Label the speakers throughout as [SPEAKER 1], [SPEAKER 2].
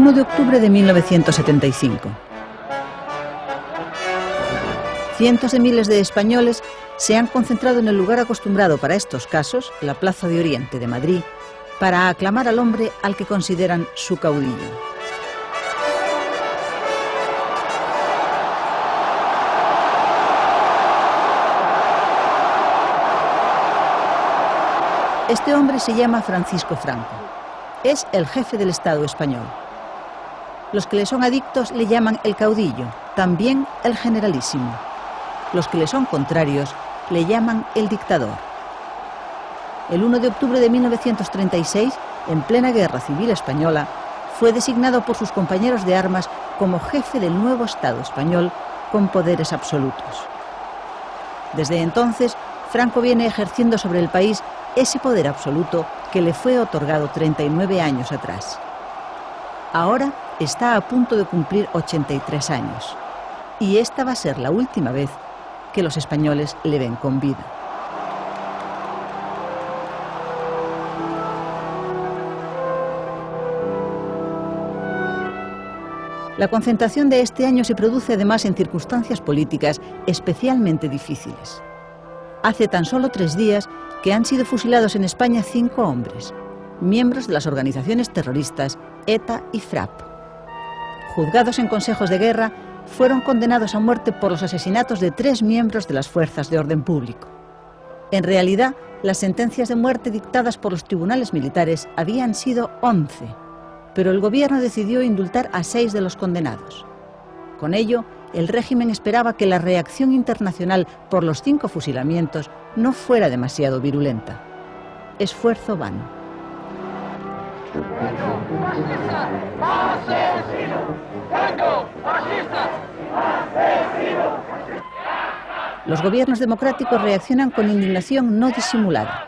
[SPEAKER 1] 1 de octubre de 1975. Cientos de miles de españoles se han concentrado en el lugar acostumbrado para estos casos, la Plaza de Oriente de Madrid, para aclamar al hombre al que consideran su caudillo. Este hombre se llama Francisco Franco. Es el jefe del Estado español. Los que le son adictos le llaman el caudillo, también el generalísimo. Los que le son contrarios le llaman el dictador. El 1 de octubre de 1936, en plena Guerra Civil Española, fue designado por sus compañeros de armas como jefe del nuevo Estado español con poderes absolutos. Desde entonces, Franco viene ejerciendo sobre el país ese poder absoluto que le fue otorgado 39 años atrás. Ahora está a punto de cumplir 83 años. Y esta va a ser la última vez que los españoles le ven con vida. La concentración de este año se produce además en circunstancias políticas especialmente difíciles. Hace tan solo 3 días que han sido fusilados en España 5 hombres, miembros de las organizaciones terroristas ETA y FRAP. Juzgados en consejos de guerra, fueron condenados a muerte por los asesinatos de 3 miembros de las fuerzas de orden público. En realidad, las sentencias de muerte dictadas por los tribunales militares habían sido 11, pero el gobierno decidió indultar a 6 de los condenados. Con ello, el régimen esperaba que la reacción internacional por los 5 fusilamientos no fuera demasiado virulenta. Esfuerzo vano. Los gobiernos democráticos reaccionan con indignación no disimulada,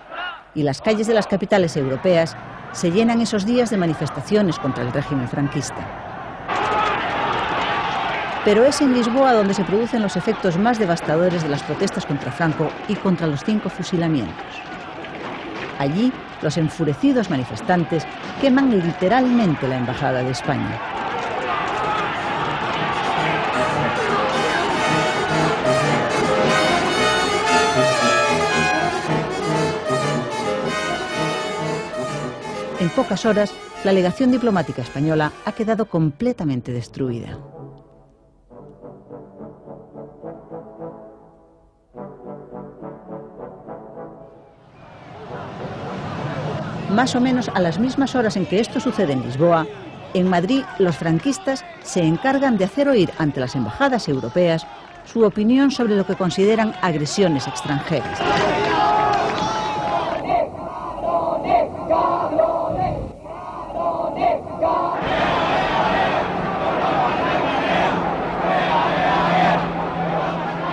[SPEAKER 1] y las calles de las capitales europeas se llenan esos días de manifestaciones contra el régimen franquista. Pero es en Lisboa donde se producen los efectos más devastadores de las protestas contra Franco y contra los 5 fusilamientos. Allí, los enfurecidos manifestantes queman literalmente la embajada de España. En pocas horas, la legación diplomática española ha quedado completamente destruida. Más o menos a las mismas horas en que esto sucede en Lisboa, en Madrid los franquistas se encargan de hacer oír ante las embajadas europeas su opinión sobre lo que consideran agresiones extranjeras.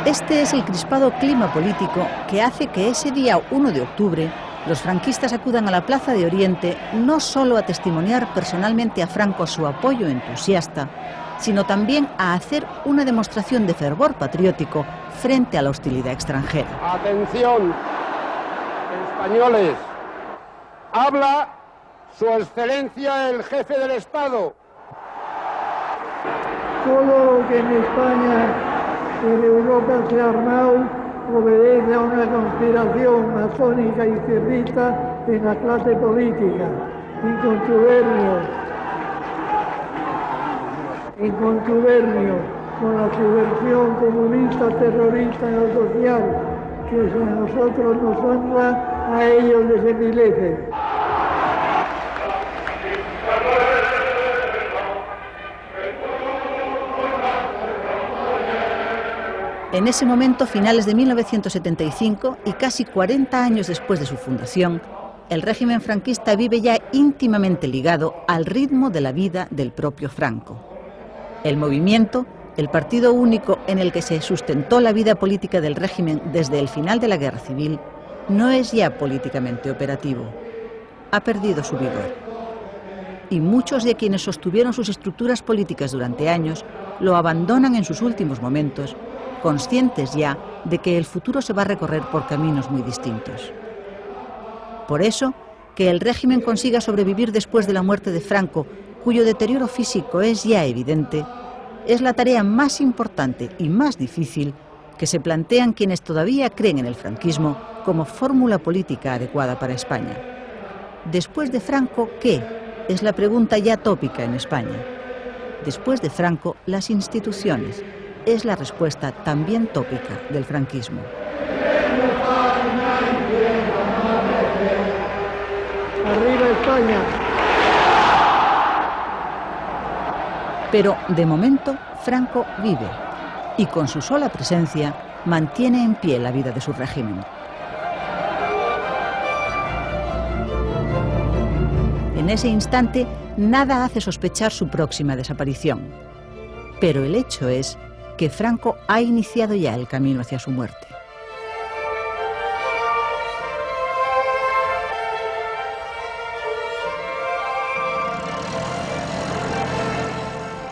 [SPEAKER 1] Este es el crispado clima político que hace que ese día 1 de octubre los franquistas acudan a la Plaza de Oriente no solo a testimoniar personalmente a Franco su apoyo entusiasta, sino también a hacer una demostración de fervor patriótico frente a la hostilidad extranjera.
[SPEAKER 2] Atención, españoles, habla Su Excelencia el Jefe del Estado.
[SPEAKER 3] Todo lo que en España y en Europa se ha armado obedece a una conspiración masónica y cierrista en la clase política, en contubernio con la subversión comunista, terrorista en lo social, que si a nosotros nos honra, a ellos les envilece.
[SPEAKER 1] En ese momento, finales de 1975 y casi 40 años después de su fundación, el régimen franquista vive ya íntimamente ligado al ritmo de la vida del propio Franco. El movimiento, el partido único en el que se sustentó la vida política del régimen desde el final de la Guerra Civil, no es ya políticamente operativo. Ha perdido su vigor. Y muchos de quienes sostuvieron sus estructuras políticas durante años lo abandonan en sus últimos momentos, conscientes ya de que el futuro se va a recorrer por caminos muy distintos. Por eso, que el régimen consiga sobrevivir después de la muerte de Franco, cuyo deterioro físico es ya evidente, es la tarea más importante y más difícil que se plantean quienes todavía creen en el franquismo como fórmula política adecuada para España. Después de Franco, ¿qué? Es la pregunta ya tópica en España. Después de Franco, las instituciones. Es la respuesta también tópica del franquismo.
[SPEAKER 3] ¡Arriba España!
[SPEAKER 1] Pero, de momento, Franco vive y con su sola presencia mantiene en pie la vida de su régimen. En ese instante, nada hace sospechar su próxima desaparición. Pero el hecho es que Franco ha iniciado ya el camino hacia su muerte.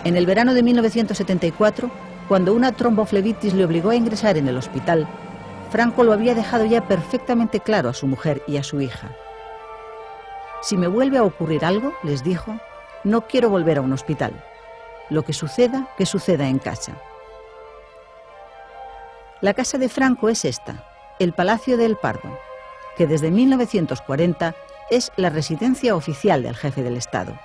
[SPEAKER 1] En el verano de 1974, cuando una tromboflebitis le obligó a ingresar en el hospital, Franco lo había dejado ya perfectamente claro a su mujer y a su hija. Si me vuelve a ocurrir algo, les dijo, no quiero volver a un hospital. Lo que suceda en casa. La casa de Franco es esta, el Palacio de El Pardo, que desde 1940 es la residencia oficial del jefe del Estado.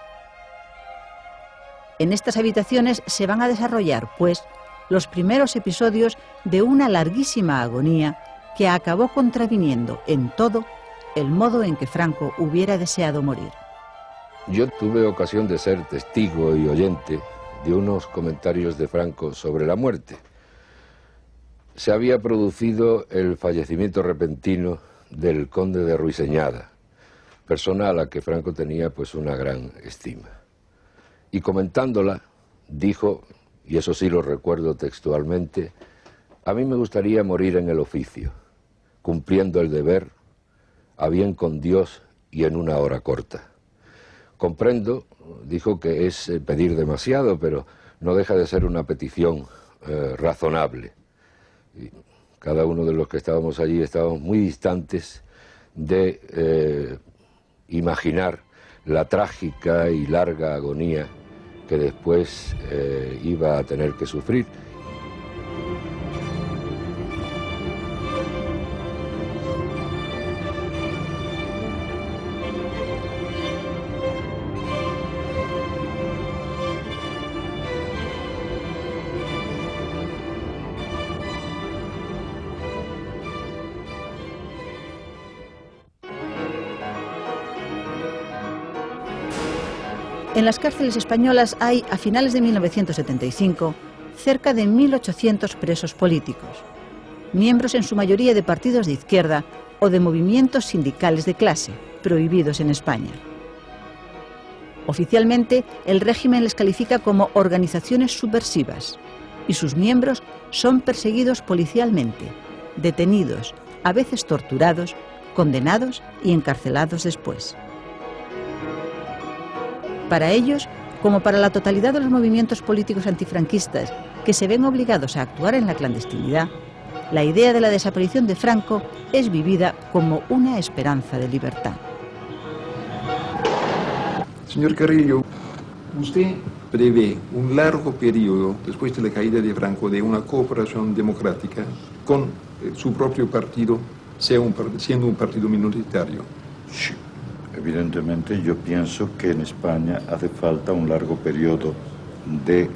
[SPEAKER 1] En estas habitaciones se van a desarrollar, pues, los primeros episodios de una larguísima agonía que acabó contraviniendo en todo el modo en que Franco hubiera deseado morir.
[SPEAKER 4] Yo tuve ocasión de ser testigo y oyente de unos comentarios de Franco sobre la muerte. Se había producido el fallecimiento repentino del conde de Ruiseñada, persona a la que Franco tenía pues una gran estima. Y comentándola, dijo, y eso sí lo recuerdo textualmente, a mí me gustaría morir en el oficio, cumpliendo el deber, a bien con Dios y en una hora corta. Comprendo, dijo que es pedir demasiado, pero no deja de ser una petición razonable. Y cada uno de los que estábamos allí estábamos muy distantes de imaginar la trágica y larga agonía que después iba a tener que sufrir.
[SPEAKER 1] En las cárceles españolas hay, a finales de 1975, cerca de 1.800 presos políticos, miembros en su mayoría de partidos de izquierda o de movimientos sindicales de clase, prohibidos en España. Oficialmente, el régimen les califica como organizaciones subversivas y sus miembros son perseguidos policialmente, detenidos, a veces torturados, condenados y encarcelados después. Para ellos, como para la totalidad de los movimientos políticos antifranquistas que se ven obligados a actuar en la clandestinidad, la idea de la desaparición de Franco es vivida como una esperanza de libertad.
[SPEAKER 5] Señor Carrillo, usted prevé un largo periodo después de la caída de Franco de una cooperación democrática con su propio partido, siendo un partido minoritario.
[SPEAKER 6] Sí. Evidentemente yo pienso que en España hace falta un largo periodo de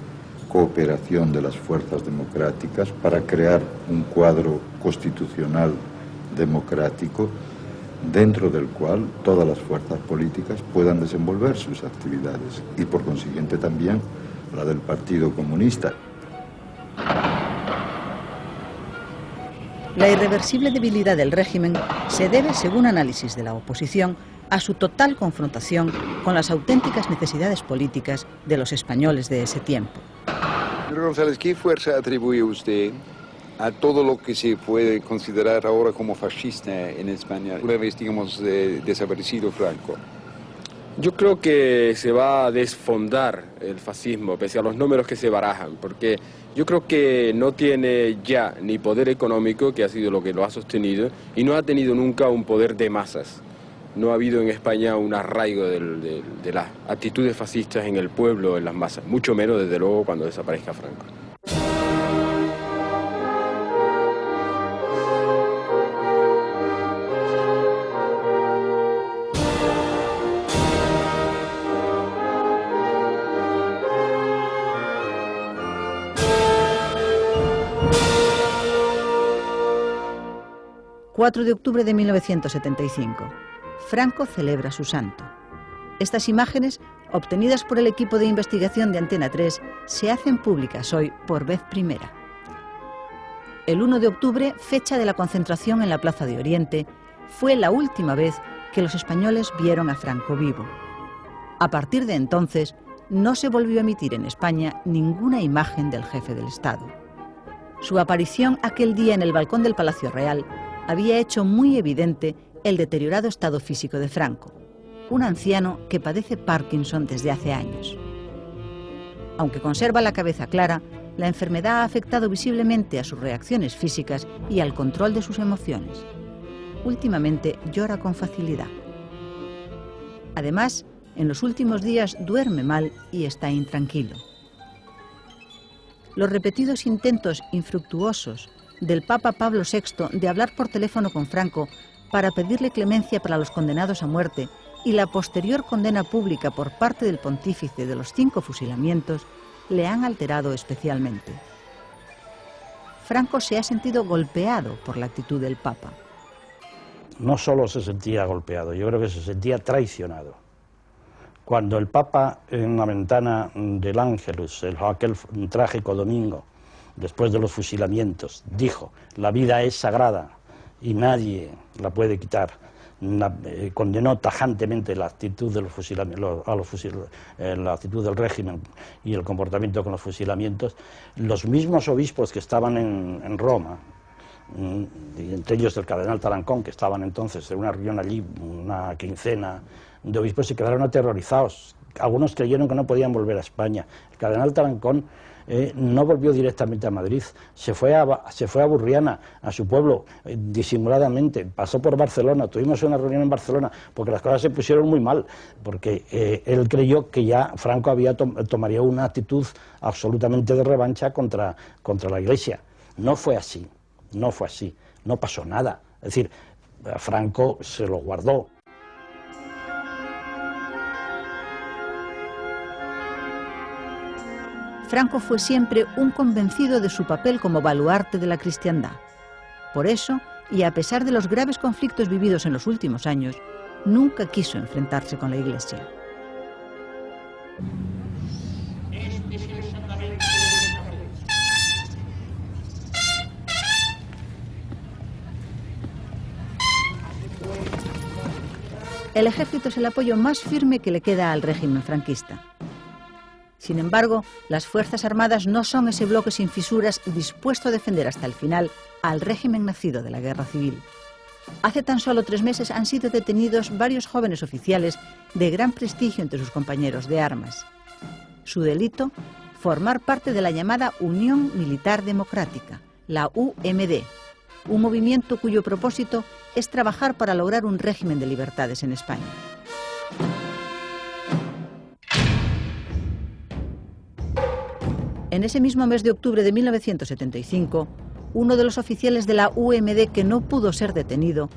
[SPEAKER 6] cooperación de las fuerzas democráticas para crear un cuadro constitucional democrático dentro del cual todas las fuerzas políticas puedan desenvolver sus actividades y por consiguiente también la del Partido Comunista.
[SPEAKER 1] La irreversible debilidad del régimen se debe, según análisis de la oposición, a su total confrontación con las auténticas necesidades políticas de los españoles de ese tiempo.
[SPEAKER 7] Señor González, ¿qué fuerza atribuye usted a todo lo que se puede considerar ahora como fascista en España, una vez, digamos, desaparecido Franco?
[SPEAKER 8] Yo creo que se va a desfondar el fascismo, pese a los números que se barajan, porque yo creo que no tiene ya ni poder económico, que ha sido lo que lo ha sostenido, y no ha tenido nunca un poder de masas. no ha habido en España un arraigo de las actitudes fascistas en el pueblo, en las masas, mucho menos desde luego cuando desaparezca Franco.
[SPEAKER 1] ...4 de octubre de 1975... Franco celebra su santo. Estas imágenes, obtenidas por el equipo de investigación de Antena 3, se hacen públicas hoy por vez primera. El 1 de octubre, fecha de la concentración en la Plaza de Oriente, fue la última vez que los españoles vieron a Franco vivo. A partir de entonces, no se volvió a emitir en España ninguna imagen del jefe del Estado. Su aparición aquel día en el balcón del Palacio Real había hecho muy evidente el deteriorado estado físico de Franco, un anciano que padece Parkinson desde hace años. Aunque conserva la cabeza clara, la enfermedad ha afectado visiblemente a sus reacciones físicas y al control de sus emociones. Últimamente llora con facilidad. Además, en los últimos días duerme mal y está intranquilo. Los repetidos intentos infructuosos del Papa Pablo VI de hablar por teléfono con Franco para pedirle clemencia para los condenados a muerte y la posterior condena pública por parte del pontífice de los 5 fusilamientos le han alterado especialmente. Franco se ha sentido golpeado por la actitud del Papa.
[SPEAKER 9] No solo se sentía golpeado, yo creo que se sentía traicionado. Cuando el Papa en la ventana del Ángelus, aquel trágico domingo, después de los fusilamientos, dijo: la vida es sagrada y nadie la puede quitar, condenó tajantemente la actitud de los fusilamientos, la actitud del régimen y el comportamiento con los fusilamientos. Los mismos obispos que estaban en Roma, y entre ellos el cardenal Tarancón, que estaban entonces en una reunión allí, una quincena de obispos, se quedaron aterrorizados. Algunos creyeron que no podían volver a España. El cardenal Tarancón no volvió directamente a Madrid, se fue a Burriana, a su pueblo, disimuladamente, pasó por Barcelona, tuvimos una reunión en Barcelona, porque las cosas se pusieron muy mal, porque él creyó que ya Franco tomaría una actitud absolutamente de revancha contra la Iglesia. No fue así, no pasó nada. Es decir, Franco se lo guardó.
[SPEAKER 1] Franco fue siempre un convencido de su papel como baluarte de la cristiandad. Por eso, y a pesar de los graves conflictos vividos en los últimos años, nunca quiso enfrentarse con la Iglesia. El ejército es el apoyo más firme que le queda al régimen franquista. Sin embargo, las Fuerzas Armadas no son ese bloque sin fisuras dispuesto a defender hasta el final al régimen nacido de la Guerra Civil. Hace tan solo 3 meses han sido detenidos varios jóvenes oficiales de gran prestigio entre sus compañeros de armas. Su delito, formar parte de la llamada Unión Militar Democrática, la UMD, un movimiento cuyo propósito es trabajar para lograr un régimen de libertades en España. En ese mismo mes de octubre de 1975, uno de los oficiales de la UMD que no pudo ser detenido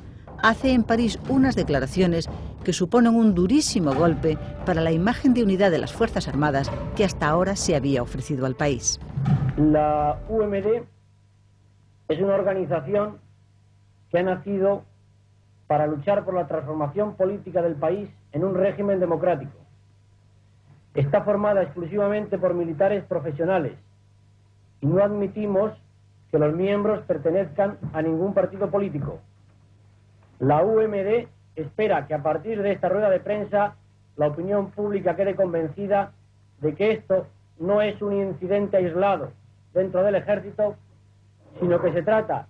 [SPEAKER 1] hace en París unas declaraciones que suponen un durísimo golpe para la imagen de unidad de las Fuerzas Armadas que hasta ahora se había ofrecido al país.
[SPEAKER 10] La UMD es una organización que ha nacido para luchar por la transformación política del país en un régimen democrático. Está formada exclusivamente por militares profesionales y no admitimos que los miembros pertenezcan a ningún partido político. La UMD espera que a partir de esta rueda de prensa la opinión pública quede convencida de que esto no es un incidente aislado dentro del ejército, sino que se trata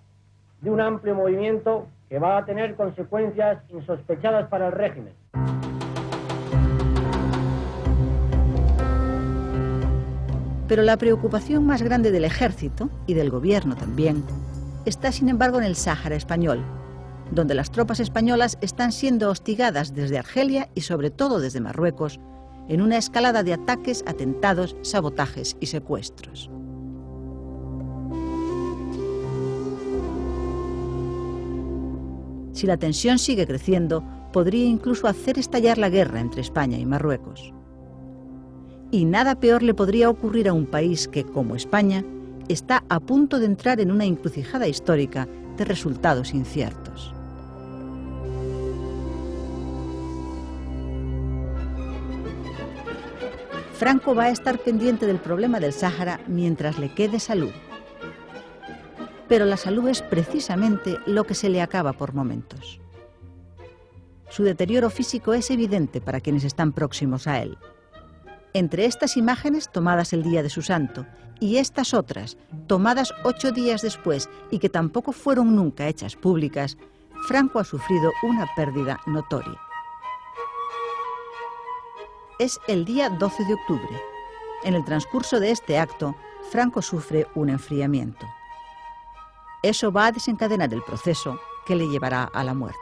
[SPEAKER 10] de un amplio movimiento que va a tener consecuencias insospechadas para el régimen.
[SPEAKER 1] Pero la preocupación más grande del ejército, y del gobierno también, está sin embargo en el Sáhara español, donde las tropas españolas están siendo hostigadas desde Argelia y sobre todo desde Marruecos, en una escalada de ataques, atentados, sabotajes y secuestros. Si la tensión sigue creciendo, podría incluso hacer estallar la guerra entre España y Marruecos. Y nada peor le podría ocurrir a un país que, como España, está a punto de entrar en una encrucijada histórica de resultados inciertos. Franco va a estar pendiente del problema del Sáhara mientras le quede salud. Pero la salud es precisamente lo que se le acaba por momentos. Su deterioro físico es evidente para quienes están próximos a él. Entre estas imágenes tomadas el día de su santo y estas otras tomadas 8 días después y que tampoco fueron nunca hechas públicas, Franco ha sufrido una pérdida notoria. Es el día 12 de octubre. En el transcurso de este acto, Franco sufre un enfriamiento. Eso va a desencadenar el proceso que le llevará a la muerte.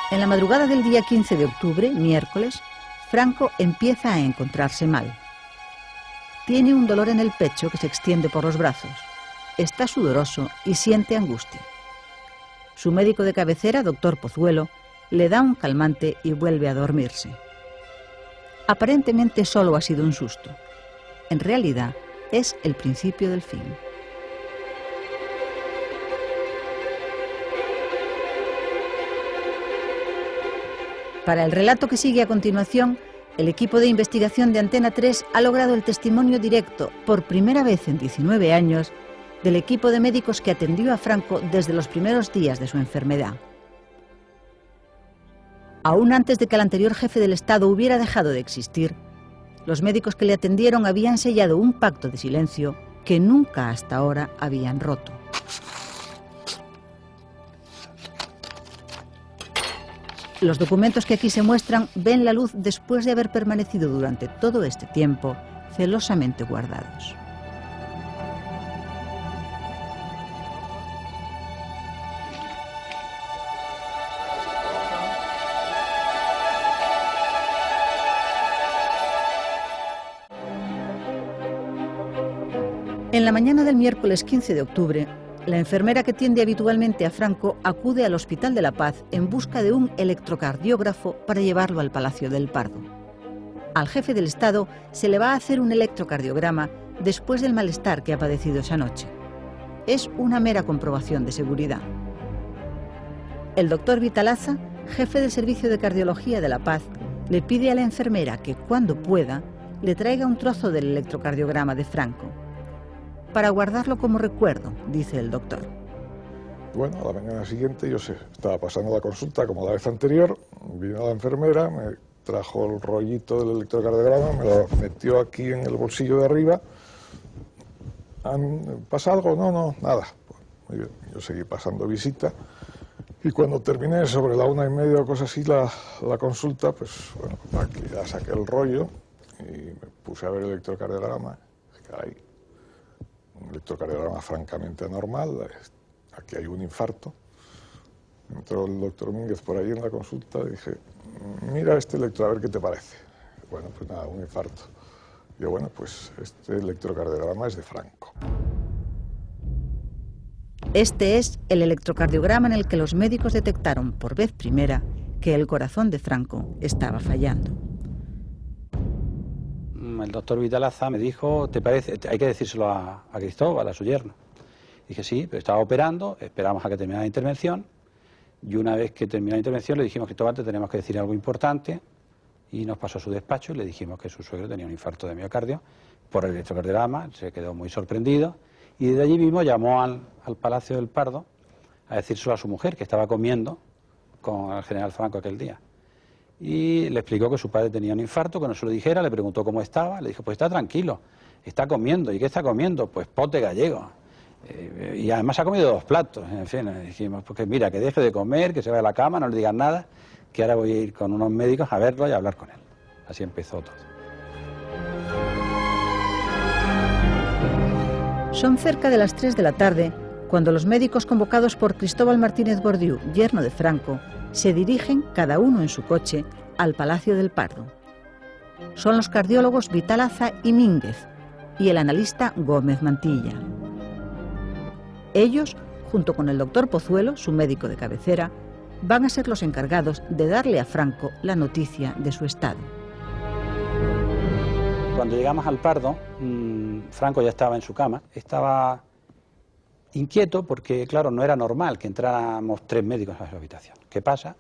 [SPEAKER 1] En la madrugada del día 15 de octubre, miércoles, Franco empieza a encontrarse mal. Tiene un dolor en el pecho que se extiende por los brazos. Está sudoroso y siente angustia. Su médico de cabecera, doctor Pozuelo, le da un calmante y vuelve a dormirse. Aparentemente solo ha sido un susto. En realidad, es el principio del fin. Para el relato que sigue a continuación, el equipo de investigación de Antena 3 ha logrado el testimonio directo, por primera vez en 19 años, del equipo de médicos que atendió a Franco desde los primeros días de su enfermedad. Aún antes de que el anterior jefe del Estado hubiera dejado de existir, los médicos que le atendieron habían sellado un pacto de silencio que nunca hasta ahora habían roto. Los documentos que aquí se muestran ven la luz después de haber permanecido durante todo este tiempo celosamente guardados. En la mañana del miércoles 15 de octubre, la enfermera que atiende habitualmente a Franco acude al Hospital de la Paz en busca de un electrocardiógrafo para llevarlo al Palacio del Pardo. Al jefe del Estado se le va a hacer un electrocardiograma después del malestar que ha padecido esa noche. Es una mera comprobación de seguridad. El doctor Vitalaza, jefe del Servicio de Cardiología de la Paz, le pide a la enfermera que, cuando pueda, le traiga un trozo del electrocardiograma de Franco. Para guardarlo como recuerdo, dice el doctor.
[SPEAKER 11] Bueno, a la mañana siguiente yo estaba pasando la consulta como la vez anterior, vino la enfermera, me trajo el rollito del electrocardiograma, me lo metió aquí en el bolsillo de arriba. ¿Pasa algo? No, nada. Pues, muy bien, yo seguí pasando visita y cuando terminé sobre la 1:30 o cosas así la consulta, pues bueno, aquí ya saqué el rollo y me puse a ver el electrocardiograma. Caray, un electrocardiograma francamente normal, aquí hay un infarto. Entró el doctor Mínguez por ahí en la consulta y dije, mira este electro, a ver qué te parece. Bueno, pues nada, un infarto. Yo, bueno, pues este electrocardiograma es de Franco.
[SPEAKER 1] Este es el electrocardiograma en el que los médicos detectaron por vez primera que el corazón de Franco estaba fallando.
[SPEAKER 12] El doctor Vitalaza me dijo, ¿te parece? Hay que decírselo a Cristóbal, a su yerno. Dije, sí, pero estaba operando, esperamos a que terminara la intervención, y una vez que terminó la intervención le dijimos, Cristóbal, te tenemos que decir algo importante, y nos pasó a su despacho y le dijimos que su suegro tenía un infarto de miocardio por el electrocardiograma, se quedó muy sorprendido, y desde allí mismo llamó al Palacio del Pardo a decírselo a su mujer, que estaba comiendo con el general Franco aquel día. Y le explicó que su padre tenía un infarto, que no se lo dijera, le preguntó cómo estaba, le dijo, pues está tranquilo, está comiendo. ¿Y qué está comiendo? Pues pote gallego. Y además ha comido 2 platos, en fin, dijimos, porque mira, que deje de comer, que se vaya a la cama, no le digan nada, que ahora voy a ir con unos médicos a verlo y a hablar con él. Así empezó todo.
[SPEAKER 1] Son cerca de las 3 de la tarde cuando los médicos convocados por Cristóbal Martínez Bordiú, yerno de Franco, se dirigen, cada uno en su coche, al Palacio del Pardo. Son los cardiólogos Vitalaza y Mínguez y el analista Gómez Mantilla. Ellos, junto con el doctor Pozuelo, su médico de cabecera, van a ser los encargados de darle a Franco la noticia de su estado.
[SPEAKER 12] Cuando llegamos al Pardo, Franco ya estaba en su cama, estaba inquieto porque, claro, no era normal que entráramos 3 médicos a su habitación. ¿Qué pasa?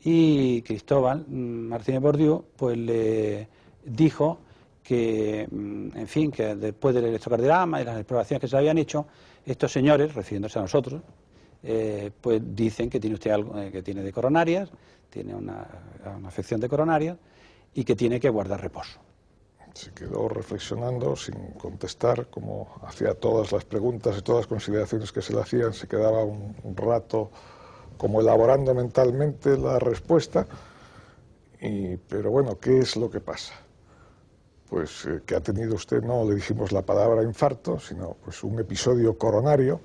[SPEAKER 12] Y Cristóbal Martínez Bordiú pues le dijo que, en fin, que después del electrocardiograma y las exploraciones que se habían hecho, estos señores, refiriéndose a nosotros, pues dicen que tiene usted algo, que tiene de coronarias, tiene una afección de coronarias y que tiene que guardar reposo.
[SPEAKER 11] Se quedó reflexionando sin contestar, como hacía todas las preguntas y todas las consideraciones que se le hacían, se quedaba un rato como elaborando mentalmente la respuesta. Pero bueno, ¿qué es lo que pasa? Pues que ha tenido usted, no le dijimos la palabra infarto, sino pues un episodio coronario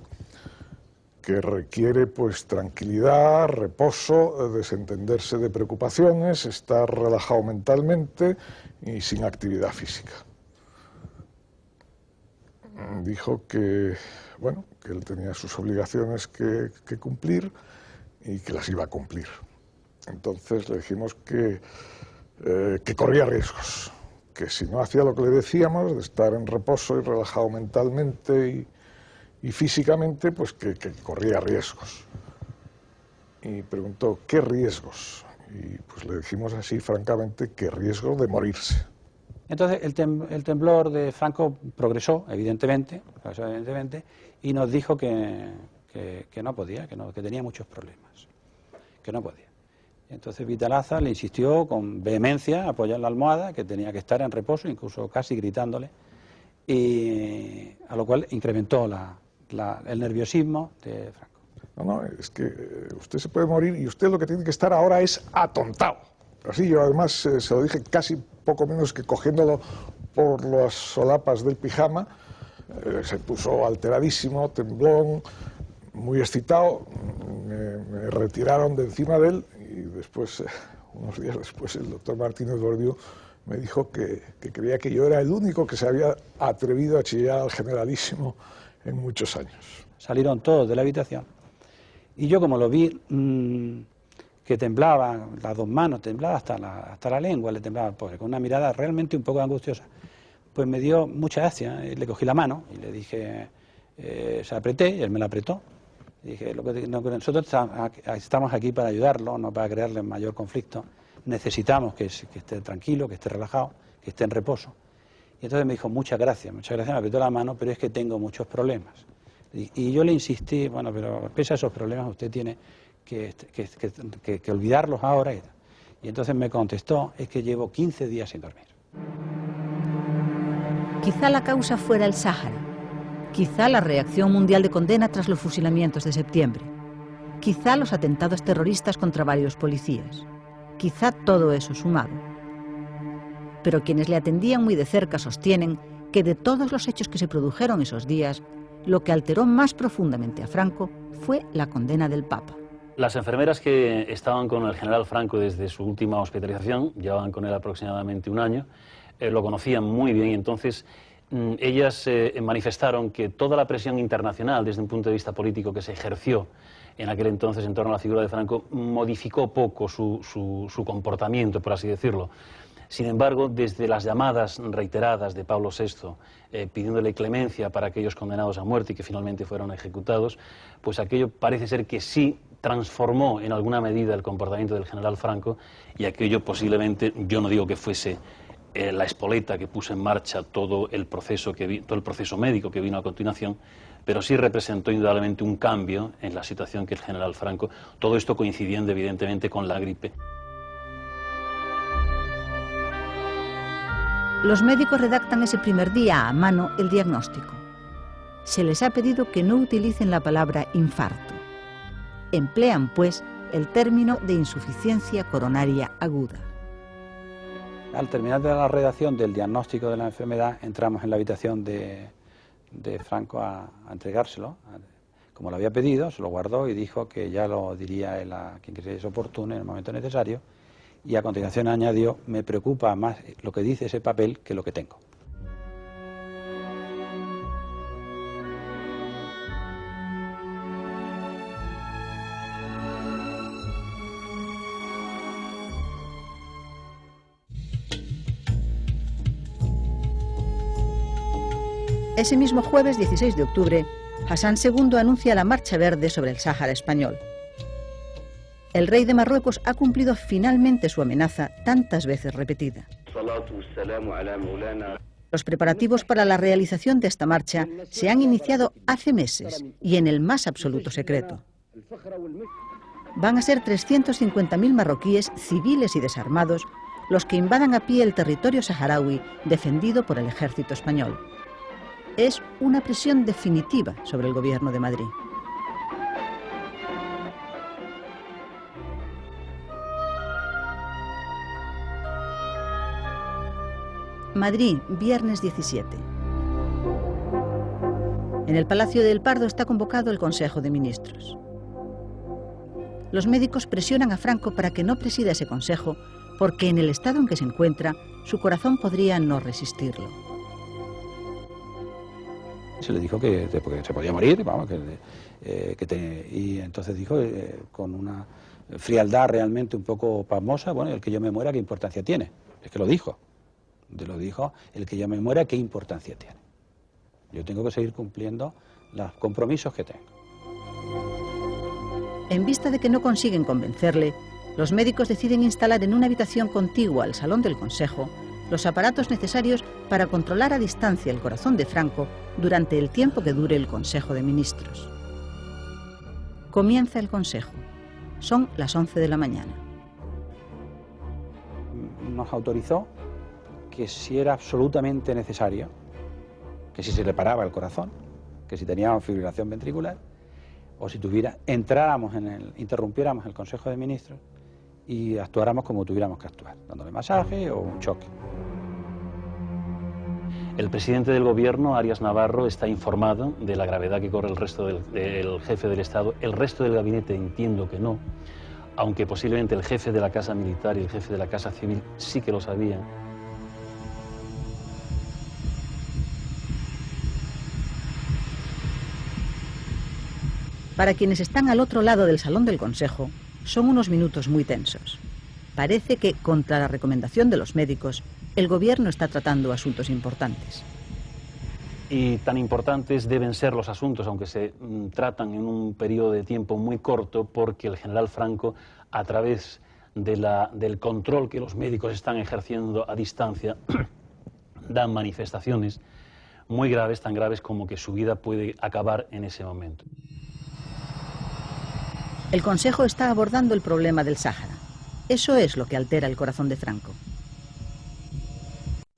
[SPEAKER 11] que requiere pues tranquilidad, reposo, desentenderse de preocupaciones, estar relajado mentalmente y sin actividad física. Dijo que, bueno, que él tenía sus obligaciones que cumplir y que las iba a cumplir. Entonces le dijimos que corría riesgos, que si no hacía lo que le decíamos, de estar en reposo y relajado mentalmente y físicamente, pues que corría riesgos. Y preguntó, ¿qué riesgos? Y pues le dijimos así, francamente, que riesgo de morirse.
[SPEAKER 12] Entonces el temblor de Franco progresó, evidentemente, y nos dijo que no podía, que tenía muchos problemas, que no podía. Entonces Vitalaza le insistió con vehemencia a apoyar la almohada, que tenía que estar en reposo, incluso casi gritándole, y a lo cual incrementó el nerviosismo de Franco.
[SPEAKER 11] No, es que usted se puede morir y usted lo que tiene que estar ahora es atontado. Así yo además se lo dije casi poco menos que cogiéndolo por las solapas del pijama. Se puso alteradísimo, temblón, muy excitado. Me retiraron de encima de él y después, unos días después, el doctor Martínez Bordiú me dijo que creía que yo era el único que se había atrevido a chillar al generalísimo en muchos años.
[SPEAKER 12] Salieron todos de la habitación y yo, como lo vi que temblaba, las 2 manos, temblaba hasta la lengua, le temblaba al pobre, con una mirada realmente un poco angustiosa, pues me dio mucha ansia, le cogí la mano y le dije, se apreté, y él me la apretó. Dije, nosotros estamos aquí para ayudarlo, no para crearle mayor conflicto. Necesitamos que esté tranquilo, que esté relajado, que esté en reposo. Y entonces me dijo, muchas gracias, me apretó la mano, pero es que tengo muchos problemas. Y yo le insistí, bueno, pero pese a esos problemas usted tiene que olvidarlos ahora. Y entonces me contestó, es que llevo 15 días sin dormir.
[SPEAKER 1] Quizá la causa fuera el Sáhara. Quizá la reacción mundial de condena tras los fusilamientos de septiembre. Quizá los atentados terroristas contra varios policías. Quizá todo eso sumado. Pero quienes le atendían muy de cerca sostienen que de todos los hechos que se produjeron esos días, lo que alteró más profundamente a Franco fue la condena del Papa.
[SPEAKER 13] Las enfermeras que estaban con el general Franco desde su última hospitalización, llevaban con él aproximadamente un año, lo conocían muy bien y entonces ellas manifestaron que toda la presión internacional desde un punto de vista político que se ejerció en aquel entonces en torno a la figura de Franco modificó poco su comportamiento, por así decirlo. Sin embargo, desde las llamadas reiteradas de Pablo VI pidiéndole clemencia para aquellos condenados a muerte y que finalmente fueron ejecutados, pues aquello parece ser que sí transformó en alguna medida el comportamiento del general Franco y aquello posiblemente, yo no digo que fuese la espoleta que puso en marcha todo el proceso médico que vino a continuación, pero sí representó indudablemente un cambio en la situación que el general Franco, todo esto coincidiendo evidentemente con la gripe.
[SPEAKER 1] Los médicos redactan ese primer día a mano el diagnóstico. se les ha pedido que no utilicen la palabra infarto. Emplean, pues, el término de insuficiencia coronaria aguda.
[SPEAKER 12] Al terminar de la redacción del diagnóstico de la enfermedad, entramos en la habitación de Franco a entregárselo. Como lo había pedido, se lo guardó y dijo que ya lo diría él a quien creyese oportuno en el momento necesario. Y a continuación añadió: me preocupa más lo que dice ese papel que lo que tengo.
[SPEAKER 1] Ese mismo jueves 16 de octubre, Hassan II anuncia la Marcha Verde sobre el Sáhara español. El rey de Marruecos ha cumplido finalmente su amenaza tantas veces repetida. Los preparativos para la realización de esta marcha se han iniciado hace meses y en el más absoluto secreto. Van a ser 350.000 marroquíes civiles y desarmados los que invadan a pie el territorio saharaui defendido por el ejército español. Es una presión definitiva sobre el gobierno de Madrid. Madrid, viernes 17. En el Palacio del Pardo está convocado el Consejo de Ministros. Los médicos presionan a Franco para que no presida ese consejo, porque en el estado en que se encuentra, su corazón podría no resistirlo.
[SPEAKER 12] Se le dijo que se podía morir, vamos, y entonces dijo con una frialdad realmente un poco pasmosa: bueno, el que yo me muera, ¿qué importancia tiene? Es que lo dijo, el que yo me muera, ¿qué importancia tiene? Yo tengo que seguir cumpliendo los compromisos que tengo.
[SPEAKER 1] En vista de que no consiguen convencerle, los médicos deciden instalar en una habitación contigua al salón del Consejo los aparatos necesarios para controlar a distancia el corazón de Franco durante el tiempo que dure el Consejo de Ministros. Comienza el Consejo. Son las 11 de la mañana.
[SPEAKER 12] Nos autorizó que si era absolutamente necesario, que si se le paraba el corazón, que si teníamos fibrilación ventricular, o si interrumpiéramos el Consejo de Ministros y actuáramos como tuviéramos que actuar, dándole masaje o un choque.
[SPEAKER 13] El presidente del gobierno, Arias Navarro, está informado de la gravedad que corre el resto del jefe del Estado. El resto del gabinete entiendo que no, aunque posiblemente el jefe de la Casa Militar y el jefe de la Casa Civil sí que lo sabían.
[SPEAKER 1] Para quienes están al otro lado del salón del Consejo, son unos minutos muy tensos. Parece que, contra la recomendación de los médicos, el gobierno está tratando asuntos importantes.
[SPEAKER 13] Y tan importantes deben ser los asuntos, aunque se tratan en un periodo de tiempo muy corto, porque el general Franco, a través del control que los médicos están ejerciendo a distancia, dan manifestaciones muy graves, tan graves como que su vida puede acabar en ese momento.
[SPEAKER 1] El Consejo está abordando el problema del Sáhara. Eso es lo que altera el corazón de Franco.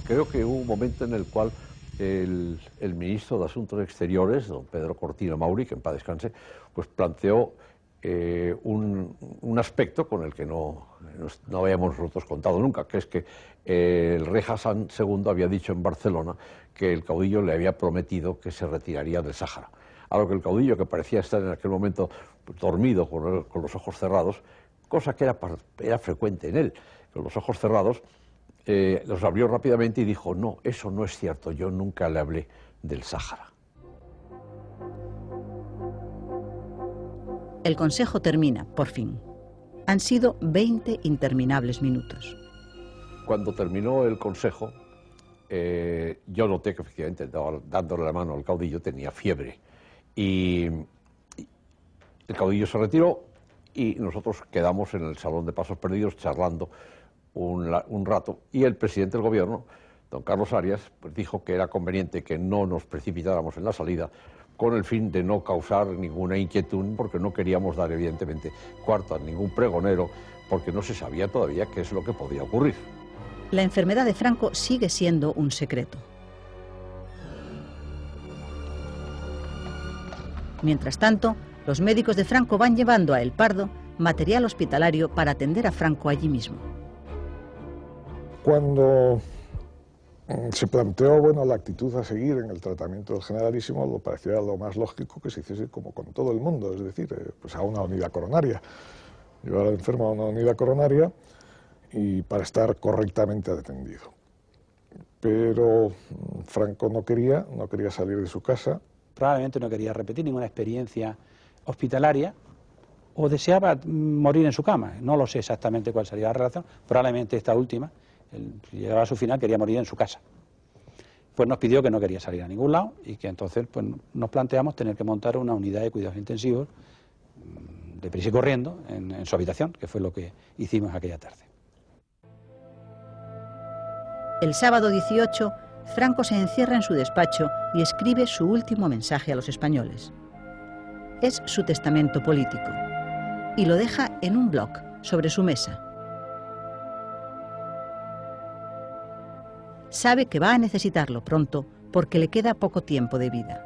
[SPEAKER 14] Creo que hubo un momento en el cual el ministro de Asuntos Exteriores, don Pedro Cortina Mauri, que en paz descanse, pues planteó un aspecto con el que no habíamos nosotros contado nunca, que es que el rey Hassan II había dicho en Barcelona que el caudillo le había prometido que se retiraría del Sáhara. A lo que el caudillo, que parecía estar en aquel momento dormido con los ojos cerrados, cosa que era frecuente en él, con los ojos cerrados, los abrió rápidamente y dijo: no, eso no es cierto, yo nunca le hablé del Sáhara.
[SPEAKER 1] El Consejo termina, por fin. Han sido 20 interminables minutos.
[SPEAKER 14] Cuando terminó el Consejo, yo noté que efectivamente, dándole la mano al caudillo, tenía fiebre. Y el caudillo se retiró y nosotros quedamos en el Salón de Pasos Perdidos charlando un rato, y el presidente del gobierno, don Carlos Arias, pues dijo que era conveniente que no nos precipitáramos en la salida, con el fin de no causar ninguna inquietud, porque no queríamos dar evidentemente cuarto a ningún pregonero, porque no se sabía todavía qué es lo que podía ocurrir.
[SPEAKER 1] La enfermedad de Franco sigue siendo un secreto. Mientras tanto, los médicos de Franco van llevando a El Pardo material hospitalario para atender a Franco allí mismo.
[SPEAKER 11] Cuando se planteó la actitud a seguir en el tratamiento del Generalísimo, lo parecía lo más lógico que se hiciese como con todo el mundo, es decir, pues a una unidad coronaria. Llevar al enfermo a una unidad coronaria y para estar correctamente atendido. Pero Franco no quería salir de su casa.
[SPEAKER 12] Probablemente no quería repetir ninguna experiencia hospitalaria o deseaba morir en su cama. No lo sé exactamente cuál sería la relación, probablemente esta última. Si llegaba a su final, quería morir en su casa. Pues nos pidió que no quería salir a ningún lado y que entonces pues, nos planteamos tener que montar una unidad de cuidados intensivos deprisa y corriendo en su habitación, que fue lo que hicimos aquella tarde.
[SPEAKER 1] El sábado 18, Franco se encierra en su despacho y escribe su último mensaje a los españoles. Es su testamento político y lo deja en un bloc sobre su mesa. Sabe que va a necesitarlo pronto porque le queda poco tiempo de vida.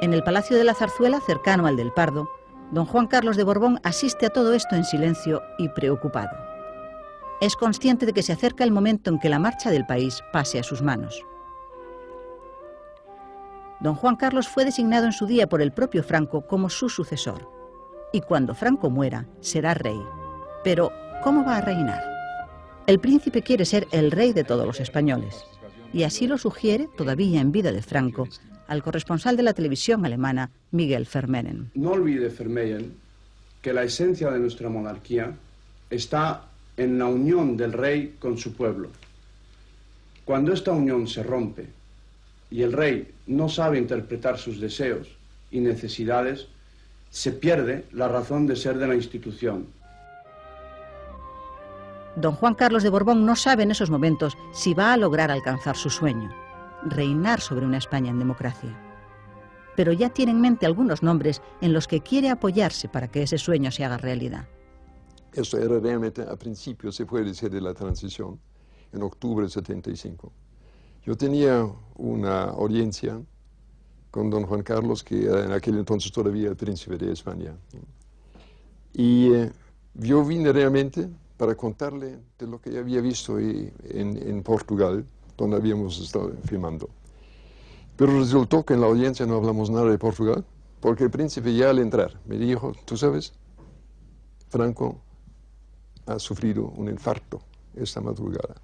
[SPEAKER 1] En el Palacio de la Zarzuela, cercano al del Pardo, don Juan Carlos de Borbón asiste a todo esto en silencio y preocupado. Es consciente de que se acerca el momento en que la marcha del país pase a sus manos. Don Juan Carlos fue designado en su día por el propio Franco como su sucesor. Y cuando Franco muera, será rey. Pero, ¿cómo va a reinar? El príncipe quiere ser el rey de todos los españoles. Y así lo sugiere, todavía en vida de Franco, al corresponsal de la televisión alemana, Miguel Vermeeren.
[SPEAKER 15] No olvide, Vermeeren, que la esencia de nuestra monarquía está en la unión del rey con su pueblo. Cuando esta unión se rompe y el rey no sabe interpretar sus deseos y necesidades, se pierde la razón de ser de la institución.
[SPEAKER 1] Don Juan Carlos de Borbón no sabe en esos momentos si va a lograr alcanzar su sueño, reinar sobre una España en democracia. Pero ya tiene en mente algunos nombres en los que quiere apoyarse para que ese sueño se haga realidad.
[SPEAKER 5] Esto era realmente a principio, se puede decir, de la transición, en octubre de 75. Yo tenía una audiencia con don Juan Carlos, que era en aquel entonces todavía el príncipe de España. Y yo vine realmente para contarle de lo que había visto en Portugal, donde habíamos estado filmando. Pero resultó que en la audiencia no hablamos nada de Portugal, porque el príncipe ya al entrar me dijo, tú sabes, Franco ha sufrido un infarto esta madrugada.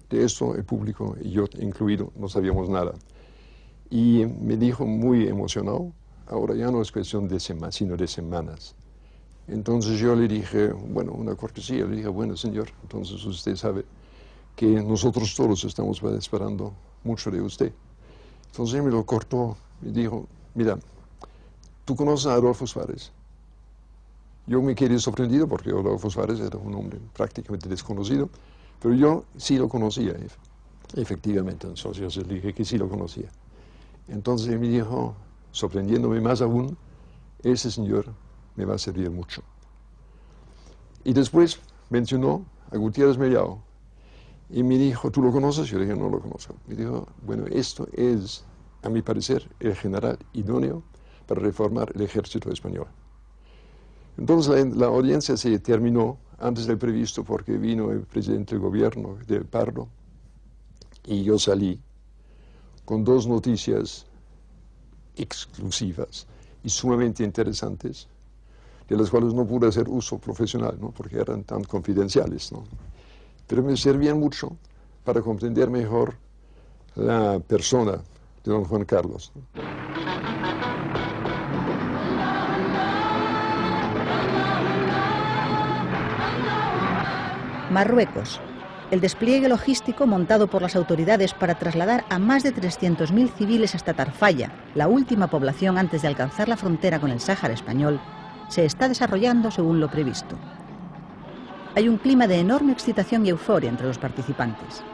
[SPEAKER 5] De esto el público y yo incluido no sabíamos nada. Y me dijo muy emocionado, ahora ya no es cuestión de semanas, sino de semanas. Entonces yo le dije, bueno, una cortesía, le dije, bueno señor, entonces usted sabe que nosotros todos estamos esperando mucho de usted. Entonces él me lo cortó y dijo, mira, ¿tú conoces a Adolfo Suárez? Yo me quedé sorprendido porque Adolfo Suárez era un hombre prácticamente desconocido, pero yo sí lo conocía, efectivamente, entonces yo le dije que sí lo conocía. Entonces él me dijo, sorprendiéndome más aún, ese señor me va a servir mucho. Y después mencionó a Gutiérrez Mellao y me dijo, ¿tú lo conoces? Yo le dije, no lo conozco. Me dijo, bueno, esto es, a mi parecer, el general idóneo para reformar el ejército español. Entonces la audiencia se terminó antes del previsto porque vino el presidente del gobierno del Pardo y yo salí con dos noticias exclusivas y sumamente interesantes, de las cuales no pude hacer uso profesional, ¿no? Porque eran tan confidenciales, ¿no? Pero me servían mucho para comprender mejor la persona de don Juan Carlos, ¿no?
[SPEAKER 1] Marruecos. El despliegue logístico montado por las autoridades para trasladar a más de 300.000 civiles hasta Tarfaya, la última población antes de alcanzar la frontera con el Sáhara español, se está desarrollando según lo previsto. Hay un clima de enorme excitación y euforia entre los participantes.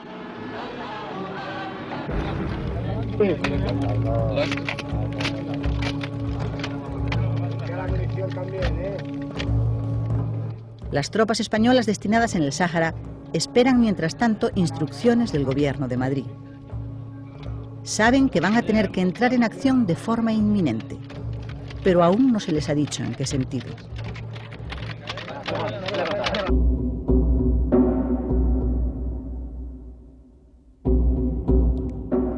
[SPEAKER 1] Las tropas españolas destinadas en el Sáhara esperan mientras tanto instrucciones del gobierno de Madrid. Saben que van a tener que entrar en acción de forma inminente, pero aún no se les ha dicho en qué sentido.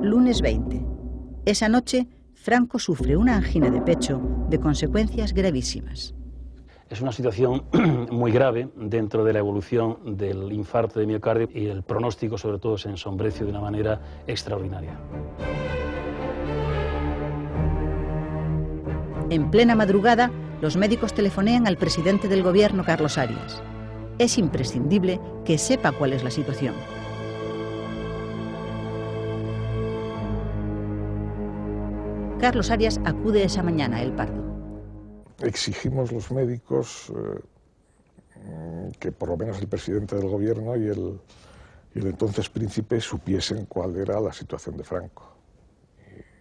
[SPEAKER 1] Lunes 20. Esa noche, Franco sufre una angina de pecho de consecuencias gravísimas.
[SPEAKER 13] Es una situación muy grave dentro de la evolución del infarto de miocardio y el pronóstico sobre todo se ensombrece de una manera extraordinaria.
[SPEAKER 1] En plena madrugada, los médicos telefonean al presidente del gobierno, Carlos Arias. Es imprescindible que sepa cuál es la situación. Carlos Arias acude esa mañana a El Pardo.
[SPEAKER 11] Exigimos los médicos que por lo menos el presidente del gobierno y el entonces príncipe supiesen cuál era la situación de Franco.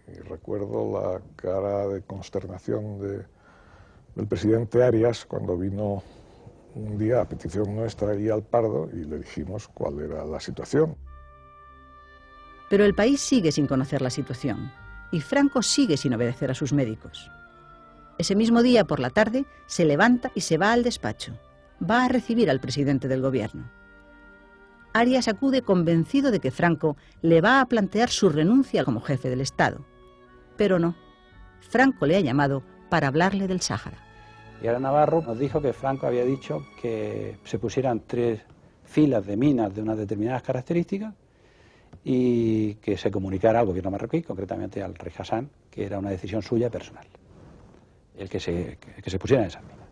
[SPEAKER 11] Y recuerdo la cara de consternación del presidente Arias cuando vino un día a petición nuestra allí al Pardo y le dijimos cuál era la situación.
[SPEAKER 1] Pero el país sigue sin conocer la situación y Franco sigue sin obedecer a sus médicos. Ese mismo día, por la tarde, se levanta y se va al despacho. Va a recibir al presidente del gobierno. Arias acude convencido de que Franco le va a plantear su renuncia como jefe del Estado. Pero no. Franco le ha llamado para hablarle del Sáhara.
[SPEAKER 12] Y ahora Navarro nos dijo que Franco había dicho que se pusieran 3 filas de minas de unas determinadas características y que se comunicara al gobierno marroquí, concretamente al rey Hassan, que era una decisión suya personal. El que se pusiera en esas minas.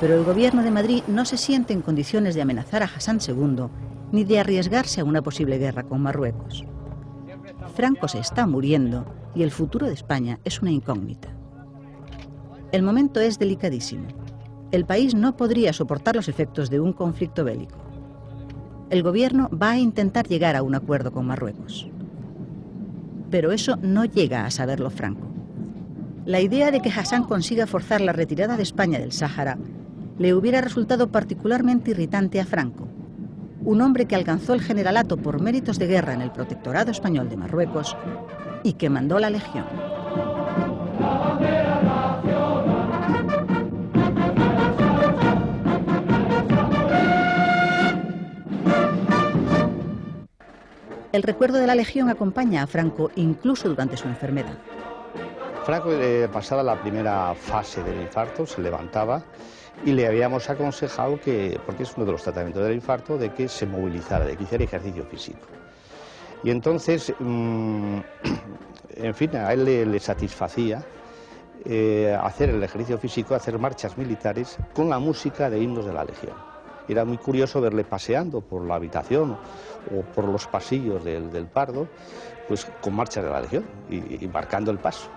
[SPEAKER 1] Pero el gobierno de Madrid no se siente en condiciones de amenazar a Hassan II ni de arriesgarse a una posible guerra con Marruecos. Franco se está muriendo y el futuro de España es una incógnita. El momento es delicadísimo. El país no podría soportar los efectos de un conflicto bélico. El gobierno va a intentar llegar a un acuerdo con Marruecos. Pero eso no llega a saberlo Franco. La idea de que Hassan consiga forzar la retirada de España del Sáhara le hubiera resultado particularmente irritante a Franco, un hombre que alcanzó el generalato por méritos de guerra en el protectorado español de Marruecos y que mandó la Legión. El recuerdo de la Legión acompaña a Franco incluso durante su enfermedad.
[SPEAKER 16] Franco, pasada la primera fase del infarto, se levantaba y le habíamos aconsejado que, porque es uno de los tratamientos del infarto, de que se movilizara, de que hiciera ejercicio físico. Y entonces, en fin, a él le satisfacía hacer el ejercicio físico, hacer marchas militares con la música de himnos de la Legión. Era muy curioso verle paseando por la habitación o por los pasillos del Pardo, pues con marchas de la Legión y marcando el paso.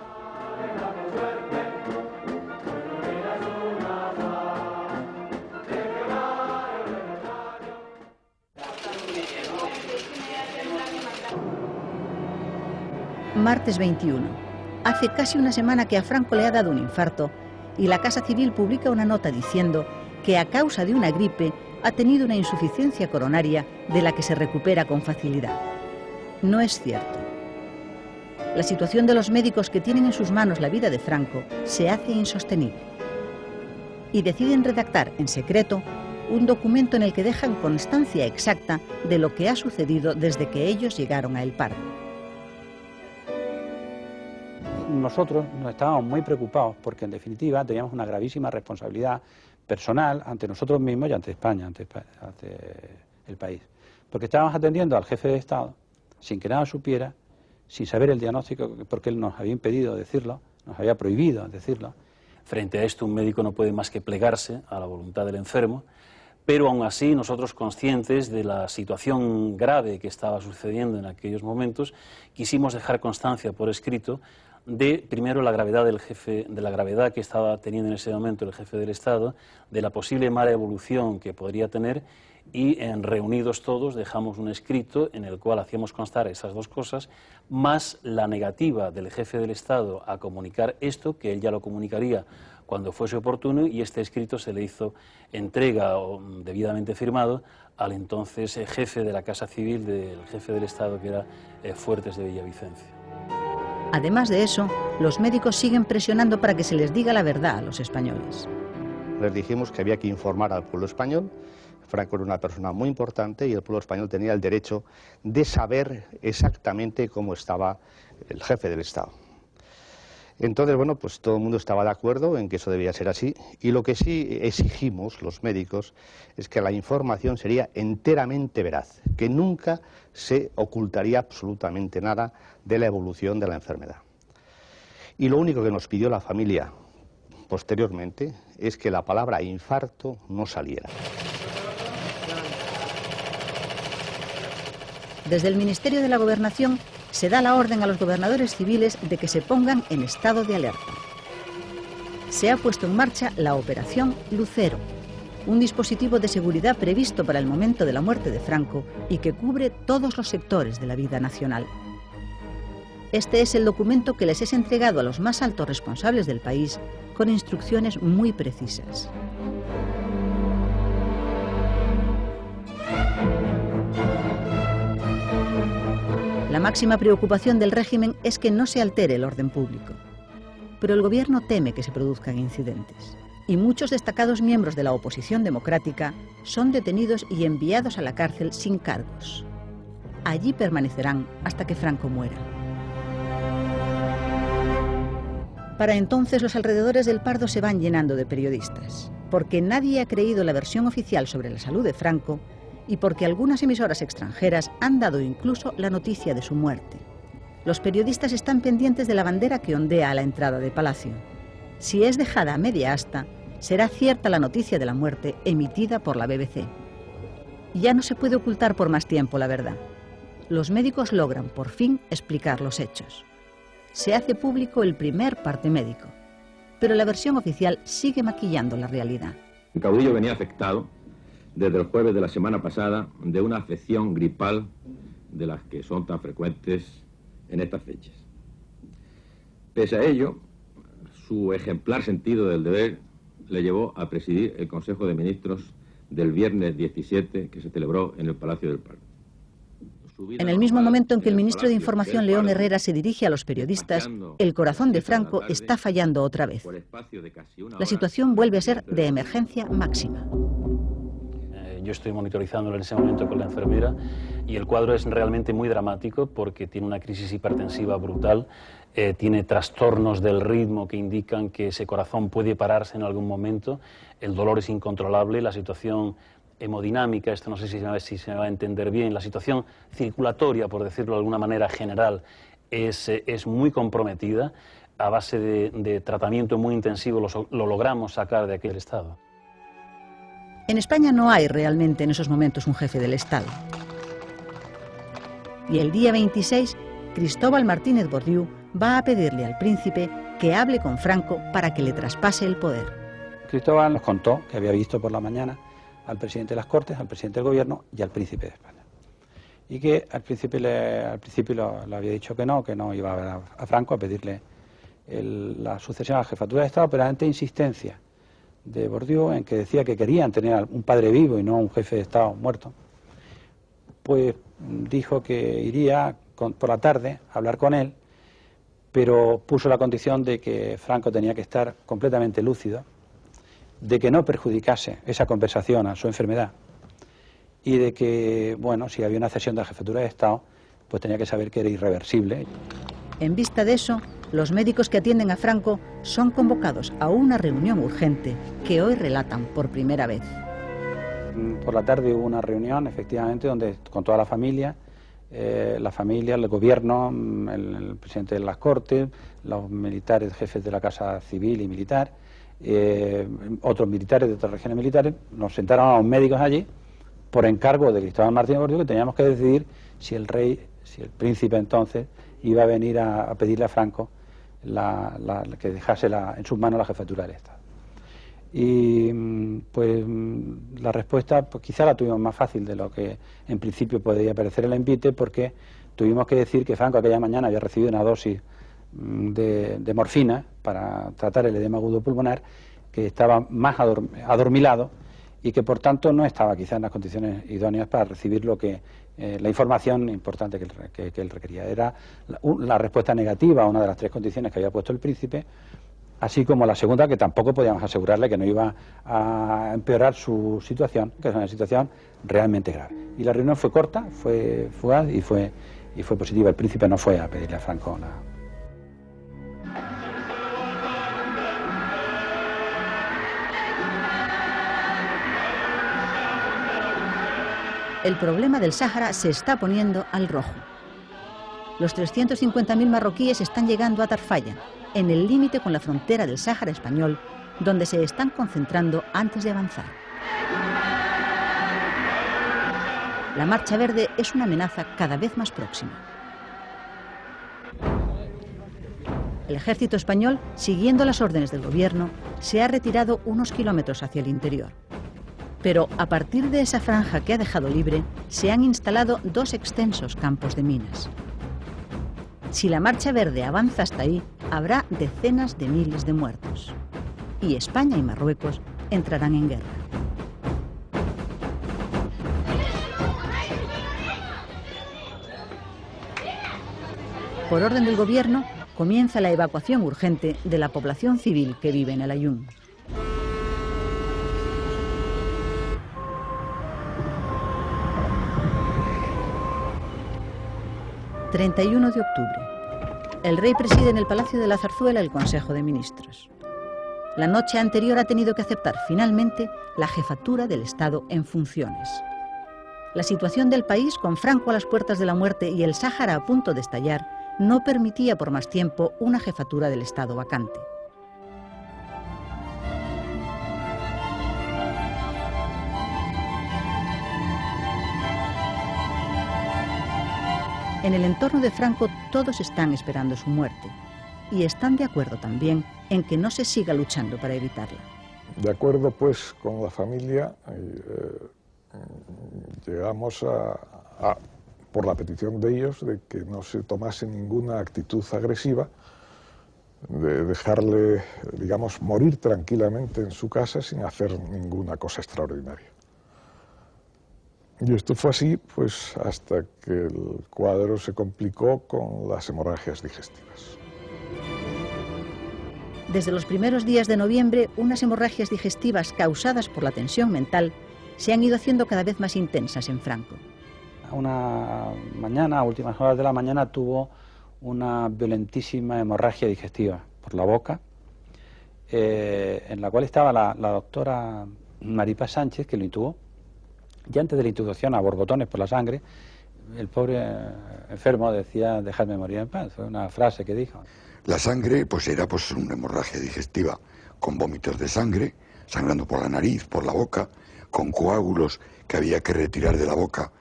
[SPEAKER 1] Martes 21. Hace casi una semana que a Franco le ha dado un infarto y la Casa Civil publica una nota diciendo que a causa de una gripe ha tenido una insuficiencia coronaria de la que se recupera con facilidad. No es cierto. La situación de los médicos que tienen en sus manos la vida de Franco se hace insostenible. Y deciden redactar en secreto un documento en el que dejan constancia exacta de lo que ha sucedido desde que ellos llegaron a El Pardo.
[SPEAKER 12] Nosotros nos estábamos muy preocupados porque en definitiva teníamos una gravísima responsabilidad personal ante nosotros mismos y ante España, ante el país. Porque estábamos atendiendo al jefe de Estado sin que nada supiera, sin saber el diagnóstico, porque él nos había impedido decirlo, nos había prohibido decirlo.
[SPEAKER 13] Frente a esto, un médico no puede más que plegarse a la voluntad del enfermo, pero aún así nosotros, conscientes de la situación grave que estaba sucediendo en aquellos momentos, quisimos dejar constancia por escrito de, primero, la gravedad de la gravedad que estaba teniendo en ese momento el jefe del Estado, de la posible mala evolución que podría tener y reunidos todos dejamos un escrito en el cual hacíamos constar esas dos cosas, más la negativa del jefe del Estado a comunicar esto, que él ya lo comunicaría cuando fuese oportuno, y este escrito se le hizo entrega debidamente firmado al entonces jefe de la Casa Civil del jefe del Estado, que era Fuertes de Villavicencio.
[SPEAKER 1] Además de eso, los médicos siguen presionando para que se les diga la verdad a los españoles.
[SPEAKER 16] Les dijimos que había que informar al pueblo español. Franco era una persona muy importante y el pueblo español tenía el derecho de saber exactamente cómo estaba el jefe del Estado. Entonces, bueno, pues todo el mundo estaba de acuerdo en que eso debía ser así, y lo que sí exigimos los médicos es que la información sería enteramente veraz, que nunca se ocultaría absolutamente nada de la evolución de la enfermedad. Y lo único que nos pidió la familia posteriormente es que la palabra infarto no saliera.
[SPEAKER 1] Desde el Ministerio de la Gobernación se da la orden a los gobernadores civiles de que se pongan en estado de alerta. Se ha puesto en marcha la Operación Lucero, un dispositivo de seguridad previsto para el momento de la muerte de Franco y que cubre todos los sectores de la vida nacional. Este es el documento que les es entregado a los más altos responsables del país con instrucciones muy precisas. La máxima preocupación del régimen es que no se altere el orden público. Pero el gobierno teme que se produzcan incidentes. Y muchos destacados miembros de la oposición democrática son detenidos y enviados a la cárcel sin cargos. Allí permanecerán hasta que Franco muera. Para entonces los alrededores del Pardo se van llenando de periodistas, porque nadie ha creído la versión oficial sobre la salud de Franco y porque algunas emisoras extranjeras han dado incluso la noticia de su muerte. Los periodistas están pendientes de la bandera que ondea a la entrada de Palacio. Si es dejada a media asta, será cierta la noticia de la muerte emitida por la BBC. Ya no se puede ocultar por más tiempo la verdad. Los médicos logran por fin explicar los hechos. Se hace público el primer parte médico, pero la versión oficial sigue maquillando la realidad.
[SPEAKER 17] El caudillo venía afectado desde el jueves de la semana pasada de una afección gripal de las que son tan frecuentes en estas fechas. Pese a ello, su ejemplar sentido del deber le llevó a presidir el Consejo de Ministros del viernes 17 que se celebró en el Palacio del Pardo.
[SPEAKER 1] En el mismo momento en que el ministro de Información, León Herrera, se dirige a los periodistas, el corazón de Franco está fallando otra vez. La situación vuelve a ser de emergencia máxima.
[SPEAKER 13] Yo estoy monitorizando en ese momento con la enfermera y el cuadro es realmente muy dramático porque tiene una crisis hipertensiva brutal, tiene trastornos del ritmo que indican que ese corazón puede pararse en algún momento, el dolor es incontrolable, la situación hemodinámica, esto no sé si se va a entender bien, la situación circulatoria, por decirlo de alguna manera general, es muy comprometida. A base de tratamiento muy intensivo lo logramos sacar de aquel estado.
[SPEAKER 1] En España no hay realmente en esos momentos un jefe del Estado. Y el día 26, Cristóbal Martínez Bordiú va a pedirle al príncipe que hable con Franco para que le traspase el poder.
[SPEAKER 12] Cristóbal nos contó que había visto por la mañana al presidente de las Cortes, al presidente del Gobierno y al príncipe de España. Y que al principio le había dicho que no iba a ver a Franco a pedirle la sucesión a la jefatura de Estado, pero ante insistencia de Bordiú, en que decía que querían tener un padre vivo y no un jefe de Estado muerto, pues dijo que iría por la tarde a hablar con él, pero puso la condición de que Franco tenía que estar completamente lúcido, de que no perjudicase esa conversación a su enfermedad y de que, bueno, si había una cesión de la jefatura de Estado, pues tenía que saber que era irreversible.
[SPEAKER 1] En vista de eso, los médicos que atienden a Franco son convocados a una reunión urgente que hoy relatan por primera vez.
[SPEAKER 12] Por la tarde hubo una reunión, efectivamente, donde con toda la familia, el gobierno, el presidente de las Cortes, los militares, jefes de la Casa Civil y Militar, otros militares de otras regiones militares, nos sentaron a los médicos allí por encargo de Cristóbal Martínez Bordiú, que teníamos que decidir si el príncipe entonces iba a venir a pedirle a Franco que dejase en sus manos la jefatura del Estado. Y pues la respuesta pues, quizá la tuvimos más fácil de lo que en principio podría parecer el envite, porque tuvimos que decir que Franco aquella mañana había recibido una dosis de morfina para tratar el edema agudo pulmonar, que estaba más adormilado y que por tanto no estaba quizá en las condiciones idóneas para recibir lo que la información importante que él requería. Era la respuesta negativa a una de las 3 condiciones que había puesto el príncipe, así como la segunda, que tampoco podíamos asegurarle que no iba a empeorar su situación, que es una situación realmente grave. Y la reunión fue corta, fue fugaz y fue positiva. El príncipe no fue a pedirle a Franco nada.
[SPEAKER 1] El problema del Sáhara se está poniendo al rojo. Los 350.000 marroquíes están llegando a Tarfaya, en el límite con la frontera del Sáhara español, donde se están concentrando antes de avanzar. La Marcha Verde es una amenaza cada vez más próxima. El ejército español, siguiendo las órdenes del gobierno, se ha retirado unos kilómetros hacia el interior. Pero a partir de esa franja que ha dejado libre, se han instalado 2 extensos campos de minas. Si la Marcha Verde avanza hasta ahí, habrá decenas de miles de muertos. Y España y Marruecos entrarán en guerra. Por orden del gobierno, comienza la evacuación urgente de la población civil que vive en El Aaiún. ...31 de octubre. El rey preside en el Palacio de la Zarzuela el Consejo de Ministros. La noche anterior ha tenido que aceptar finalmente la jefatura del Estado en funciones. La situación del país, con Franco a las puertas de la muerte y el Sáhara a punto de estallar, no permitía por más tiempo una jefatura del Estado vacante. En el entorno de Franco todos están esperando su muerte y están de acuerdo también en que no se siga luchando para evitarla.
[SPEAKER 11] De acuerdo pues con la familia, llegamos por la petición de ellos de que no se tomase ninguna actitud agresiva, de dejarle, digamos, morir tranquilamente en su casa sin hacer ninguna cosa extraordinaria. Y esto fue así pues hasta que el cuadro se complicó con las hemorragias digestivas.
[SPEAKER 1] Desde los primeros días de noviembre, unas hemorragias digestivas causadas por la tensión mental se han ido haciendo cada vez más intensas en Franco.
[SPEAKER 12] Una mañana, a últimas horas de la mañana, tuvo una violentísima hemorragia digestiva por la boca, en la cual estaba la doctora Maripaz Sánchez, que lo intubó. Y antes de la intubación, a borbotones por la sangre, el pobre enfermo decía: dejadme morir en paz. Fue una frase que dijo.
[SPEAKER 18] La sangre pues era pues una hemorragia digestiva con vómitos de sangre, sangrando por la nariz, por la boca, con coágulos que había que retirar de la boca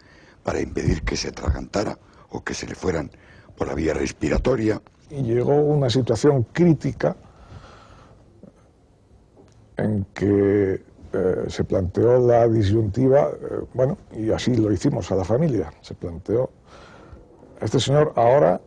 [SPEAKER 18] para impedir que se atragantara o que se le fueran por la vía respiratoria.
[SPEAKER 11] Y llegó una situación crítica en que se planteó la disyuntiva, bueno, y así lo hicimos a la familia, se planteó: este señor ahora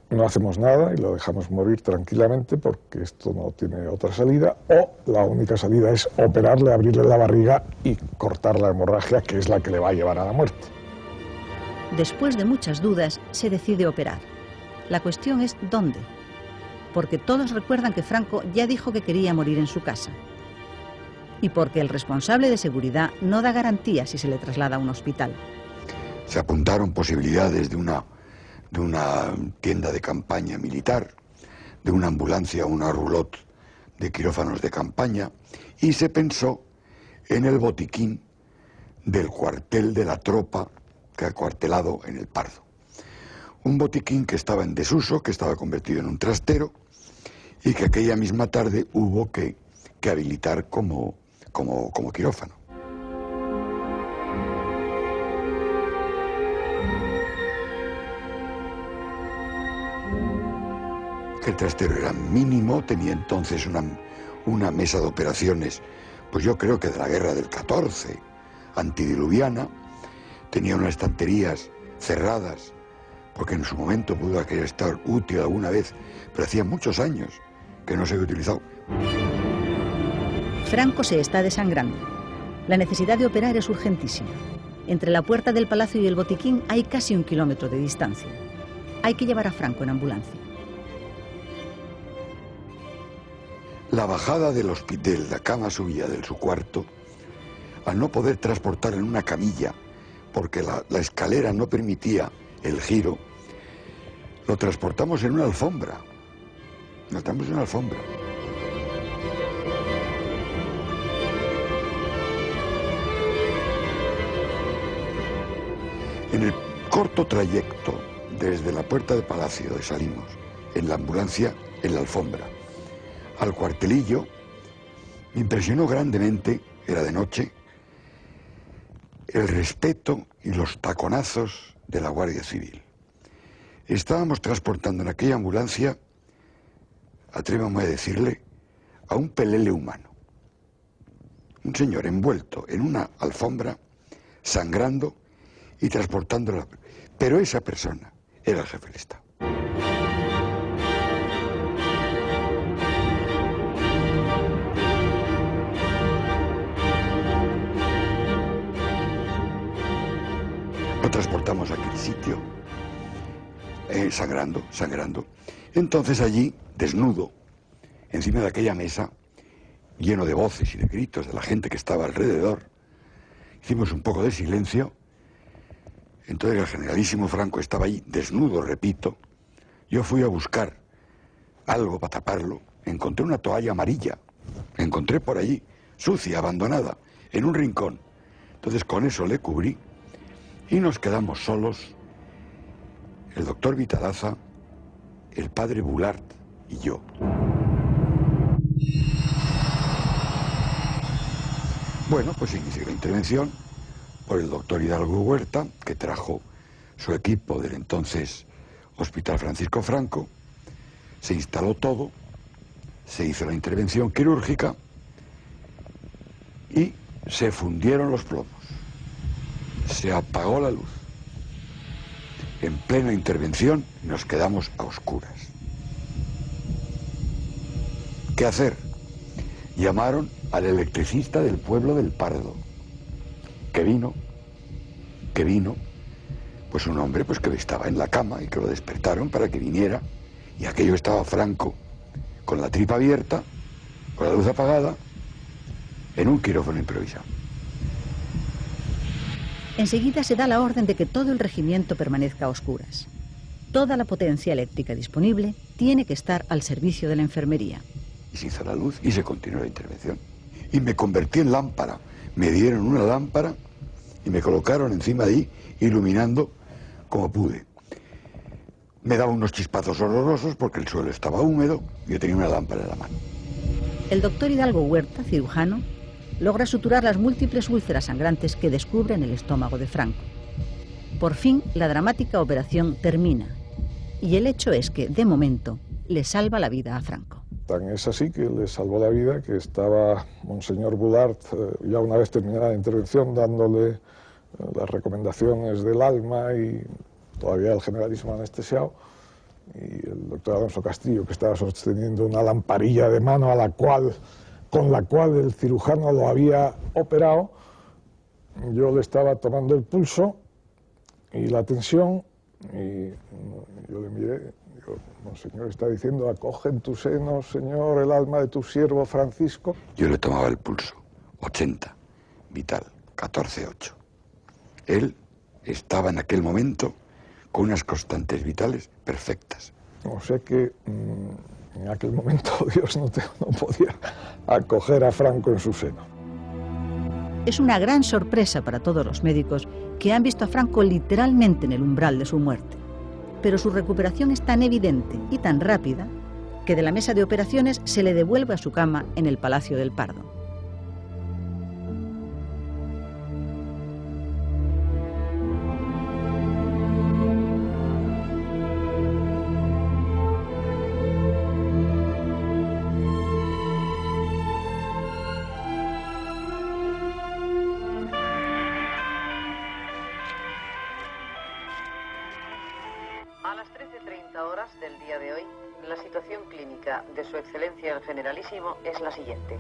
[SPEAKER 11] no hacemos nada y lo dejamos morir tranquilamente porque esto no tiene otra salida, o la única salida es operarle, abrirle la barriga y cortar la hemorragia, que es la que le va a llevar a la muerte.
[SPEAKER 1] Después de muchas dudas, se decide operar. La cuestión es ¿dónde? Porque todos recuerdan que Franco ya dijo que quería morir en su casa. Y porque el responsable de seguridad no da garantía si se le traslada a un hospital.
[SPEAKER 18] Se apuntaron posibilidades de una tienda de campaña militar, de una ambulancia o una roulotte de quirófanos de campaña, y se pensó en el botiquín del cuartel de la tropa que ha acuartelado en el Pardo. Un botiquín que estaba en desuso, que estaba convertido en un trastero, y que aquella misma tarde hubo que habilitar como quirófano. El trastero era mínimo, tenía entonces una mesa de operaciones, pues yo creo que de la guerra del 14, antidiluviana. Tenía unas estanterías cerradas, porque en su momento pudo estar útil alguna vez, pero hacía muchos años que no se había utilizado.
[SPEAKER 1] Franco se está desangrando. La necesidad de operar es urgentísima. Entre la puerta del palacio y el botiquín hay casi 1 kilómetro de distancia. Hay que llevar a Franco en ambulancia.
[SPEAKER 18] La bajada del hospital, la cama subía de su cuarto, al no poder transportar en una camilla, porque la escalera no permitía el giro, lo transportamos en una alfombra. Lo transportamos en una alfombra. En el corto trayecto desde la puerta del palacio de Salimos, en la ambulancia, en la alfombra, al cuartelillo, me impresionó grandemente, era de noche, el respeto y los taconazos de la Guardia Civil. Estábamos transportando en aquella ambulancia, atrévame a decirle, a un pelele humano. Un señor envuelto en una alfombra, sangrando y transportándola. Pero esa persona era el jefe del Estado. Lo transportamos a aquel sitio, sangrando. Entonces allí, desnudo, encima de aquella mesa, lleno de voces y de gritos de la gente que estaba alrededor, hicimos un poco de silencio. Entonces el generalísimo Franco estaba ahí, desnudo, repito. Yo fui a buscar algo para taparlo. Encontré una toalla amarilla. Encontré por allí, sucia, abandonada, en un rincón. Entonces con eso le cubrí. Y nos quedamos solos, el doctor Vitalaza, el padre Boulard y yo. Bueno, pues inició la intervención por el doctor Hidalgo Huerta, que trajo su equipo del entonces Hospital Francisco Franco. Se instaló todo, se hizo la intervención quirúrgica y se fundieron los plomos. Se apagó la luz. En plena intervención nos quedamos a oscuras. ¿Qué hacer? Llamaron al electricista del pueblo del Pardo, que vino, pues un hombre pues que estaba en la cama y que lo despertaron para que viniera, y aquello estaba Franco con la tripa abierta, con la luz apagada, en un quirófano improvisado.
[SPEAKER 1] Enseguida se da la orden de que todo el regimiento permanezca a oscuras. Toda la potencia eléctrica disponible tiene que estar al servicio de la enfermería.
[SPEAKER 18] Y se hizo la luz y se continuó la intervención. Y me convertí en lámpara. Me dieron una lámpara y me colocaron encima de ahí, iluminando como pude. Me daba unos chispazos horrorosos porque el suelo estaba húmedo y yo tenía una lámpara en la mano.
[SPEAKER 1] El doctor Hidalgo Huerta, cirujano, logra suturar las múltiples úlceras sangrantes que descubren el estómago de Franco. Por fin, la dramática operación termina. Y el hecho es que, de momento, le salva la vida a Franco.
[SPEAKER 11] Tan es así que le salvó la vida que estaba Monseñor Boulard, ya una vez terminada la intervención, dándole las recomendaciones del alma y todavía el generalísimo anestesiado, y el doctor Alonso Castillo, que estaba sosteniendo una lamparilla de mano con la cual el cirujano lo había operado. Yo le estaba tomando el pulso y la tensión, y yo le miré, digo, Monseñor está diciendo, acoge en tu seno, Señor, el alma de tu siervo Francisco.
[SPEAKER 18] Yo le tomaba el pulso, 80, vital, 14,8. Él estaba en aquel momento con unas constantes vitales perfectas.
[SPEAKER 11] O sea que en aquel momento Dios no podía acoger a Franco en su seno.
[SPEAKER 1] Es una gran sorpresa para todos los médicos que han visto a Franco literalmente en el umbral de su muerte. Pero su recuperación es tan evidente y tan rápida que de la mesa de operaciones se le devuelve a su cama en el Palacio del Pardo.
[SPEAKER 19] A las 13:30 horas del día de hoy, la situación clínica de Su Excelencia el Generalísimo es la siguiente.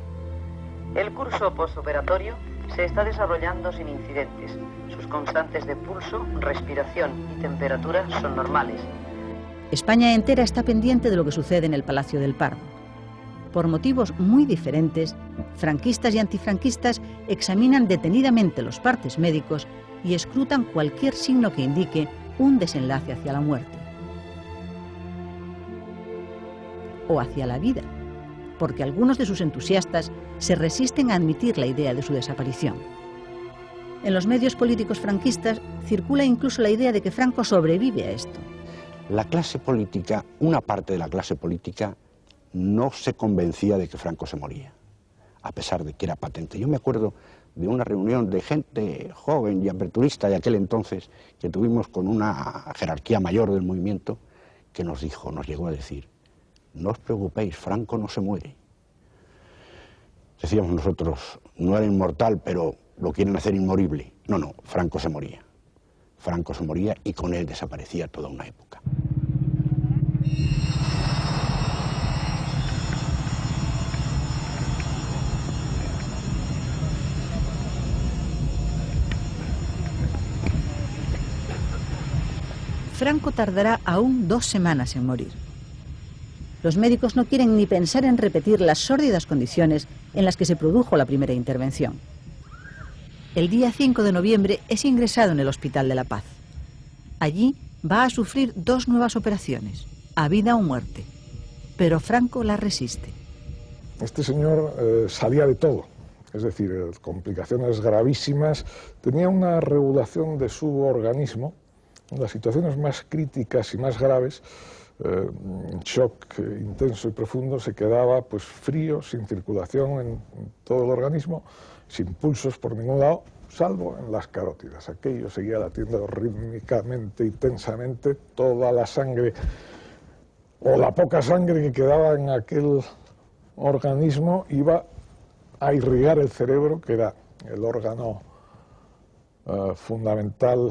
[SPEAKER 19] El curso postoperatorio se está desarrollando sin incidentes. Sus constantes de pulso, respiración y temperatura son normales.
[SPEAKER 1] España entera está pendiente de lo que sucede en el Palacio del Pardo. Por motivos muy diferentes, franquistas y antifranquistas examinan detenidamente los partes médicos y escrutan cualquier signo que indique un desenlace hacia la muerte. O hacia la vida, porque algunos de sus entusiastas se resisten a admitir la idea de su desaparición. En los medios políticos franquistas circula incluso la idea de que Franco sobrevive a esto.
[SPEAKER 16] La clase política, una parte de la clase política, no se convencía de que Franco se moría, a pesar de que era patente. Yo me acuerdo de una reunión de gente joven y aperturista de aquel entonces que tuvimos con una jerarquía mayor del movimiento que nos llegó a decir: no os preocupéis, Franco no se muere. Decíamos nosotros, no era inmortal, pero lo quieren hacer inmorible. No, Franco se moría. Franco se moría y con él desaparecía toda una época.
[SPEAKER 1] Franco tardará aún 2 semanas en morir. Los médicos no quieren ni pensar en repetir las sórdidas condiciones en las que se produjo la primera intervención. El día 5 de noviembre es ingresado en el Hospital de la Paz. Allí va a sufrir 2 nuevas operaciones, a vida o muerte, pero Franco las resiste.
[SPEAKER 11] Este señor salía de todo, es decir, complicaciones gravísimas, tenía una regulación de su organismo. En las situaciones más críticas y más graves, shock intenso y profundo, se quedaba pues frío, sin circulación en todo el organismo, sin pulsos por ningún lado, salvo en las carótidas. Aquello seguía latiendo rítmicamente y tensamente. Toda la sangre, o la poca sangre que quedaba en aquel organismo, iba a irrigar el cerebro, que era el órgano fundamental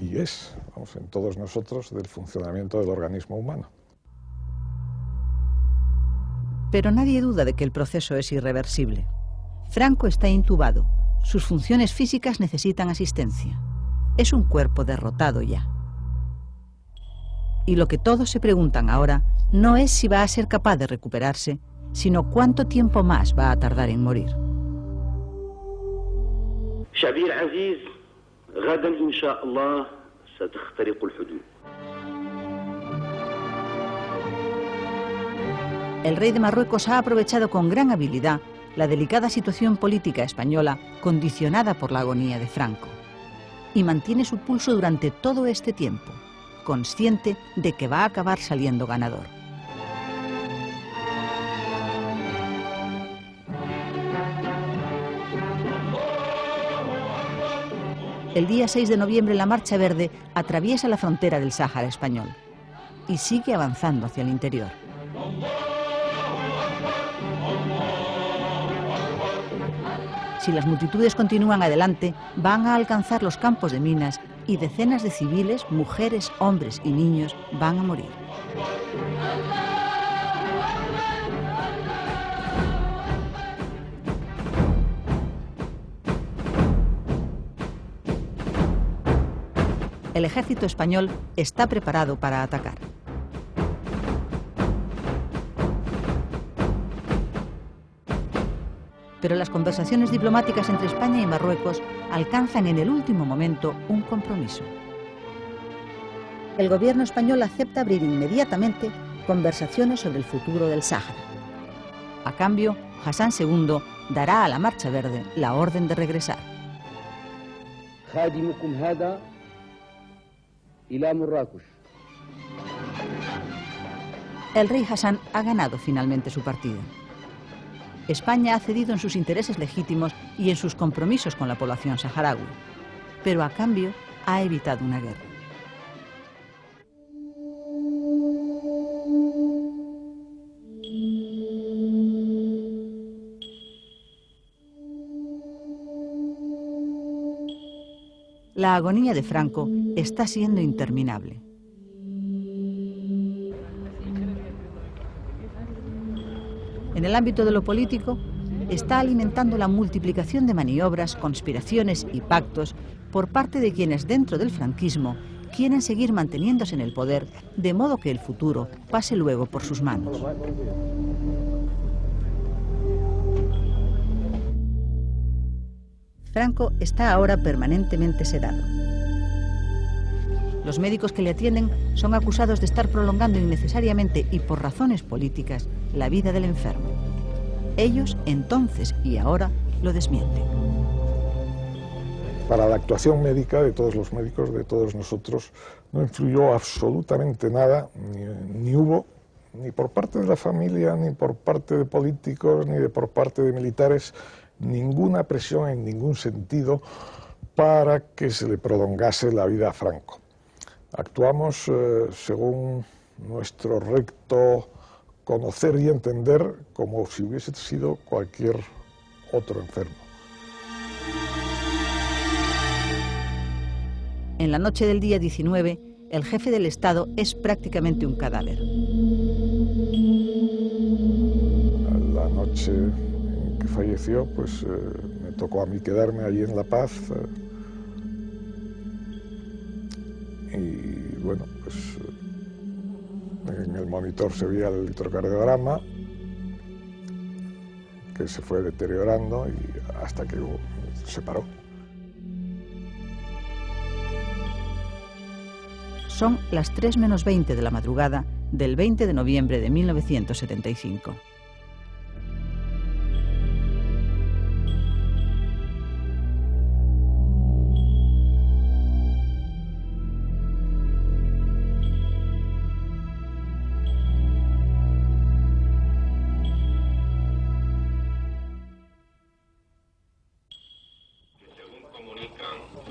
[SPEAKER 11] y es, vamos, en todos nosotros, del funcionamiento del organismo humano.
[SPEAKER 1] Pero nadie duda de que el proceso es irreversible. Franco está intubado. Sus funciones físicas necesitan asistencia. Es un cuerpo derrotado ya. Y lo que todos se preguntan ahora no es si va a ser capaz de recuperarse, sino cuánto tiempo más va a tardar en morir.
[SPEAKER 20] شعبي العزيز، غدا إن شاء الله ستخترق الحدود.
[SPEAKER 1] El rey de Marruecos ha aprovechado con gran habilidad la delicada situación política española condicionada por la agonía de Franco y mantiene su pulso durante todo este tiempo, consciente de que va a acabar saliendo ganador. El día 6 de noviembre la Marcha Verde atraviesa la frontera del Sáhara español y sigue avanzando hacia el interior. Si las multitudes continúan adelante, van a alcanzar los campos de minas y decenas de civiles, mujeres, hombres y niños van a morir. El ejército español está preparado para atacar. Pero las conversaciones diplomáticas entre España y Marruecos alcanzan en el último momento un compromiso. El gobierno español acepta abrir inmediatamente conversaciones sobre el futuro del Sáhara. A cambio, Hassan II dará a la Marcha Verde la orden de regresar. El rey Hassan ha ganado finalmente su partida. España ha cedido en sus intereses legítimos y en sus compromisos con la población saharaui, pero a cambio ha evitado una guerra. La agonía de Franco está siendo interminable. En el ámbito de lo político, está alimentando la multiplicación de maniobras, conspiraciones y pactos por parte de quienes dentro del franquismo quieren seguir manteniéndose en el poder, de modo que el futuro pase luego por sus manos. Franco está ahora permanentemente sedado. Los médicos que le atienden son acusados de estar prolongando innecesariamente y por razones políticas la vida del enfermo. Ellos, entonces y ahora, lo desmienten.
[SPEAKER 11] Para la actuación médica de todos los médicos, de todos nosotros, no influyó absolutamente nada, ni hubo, ni por parte de la familia, ni por parte de políticos, ni por parte de militares, ninguna presión en ningún sentido para que se le prolongase la vida a Franco. Actuamos según nuestro recto conocer y entender, como si hubiese sido cualquier otro enfermo.
[SPEAKER 1] En la noche del día 19, el jefe del Estado es prácticamente un cadáver.
[SPEAKER 11] La noche en que falleció, pues me tocó a mí quedarme allí en La Paz. Y bueno, pues en el monitor se veía el electrocardiograma, que se fue deteriorando y hasta que se paró.
[SPEAKER 1] Son las 3 menos 20 de la madrugada del 20 de noviembre de 1975.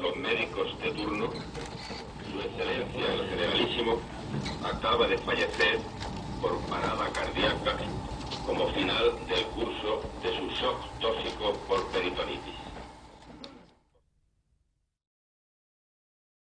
[SPEAKER 17] Los médicos de turno, Su Excelencia el Generalísimo acaba de fallecer por parada cardíaca como final del curso de su shock tóxico por peritonitis.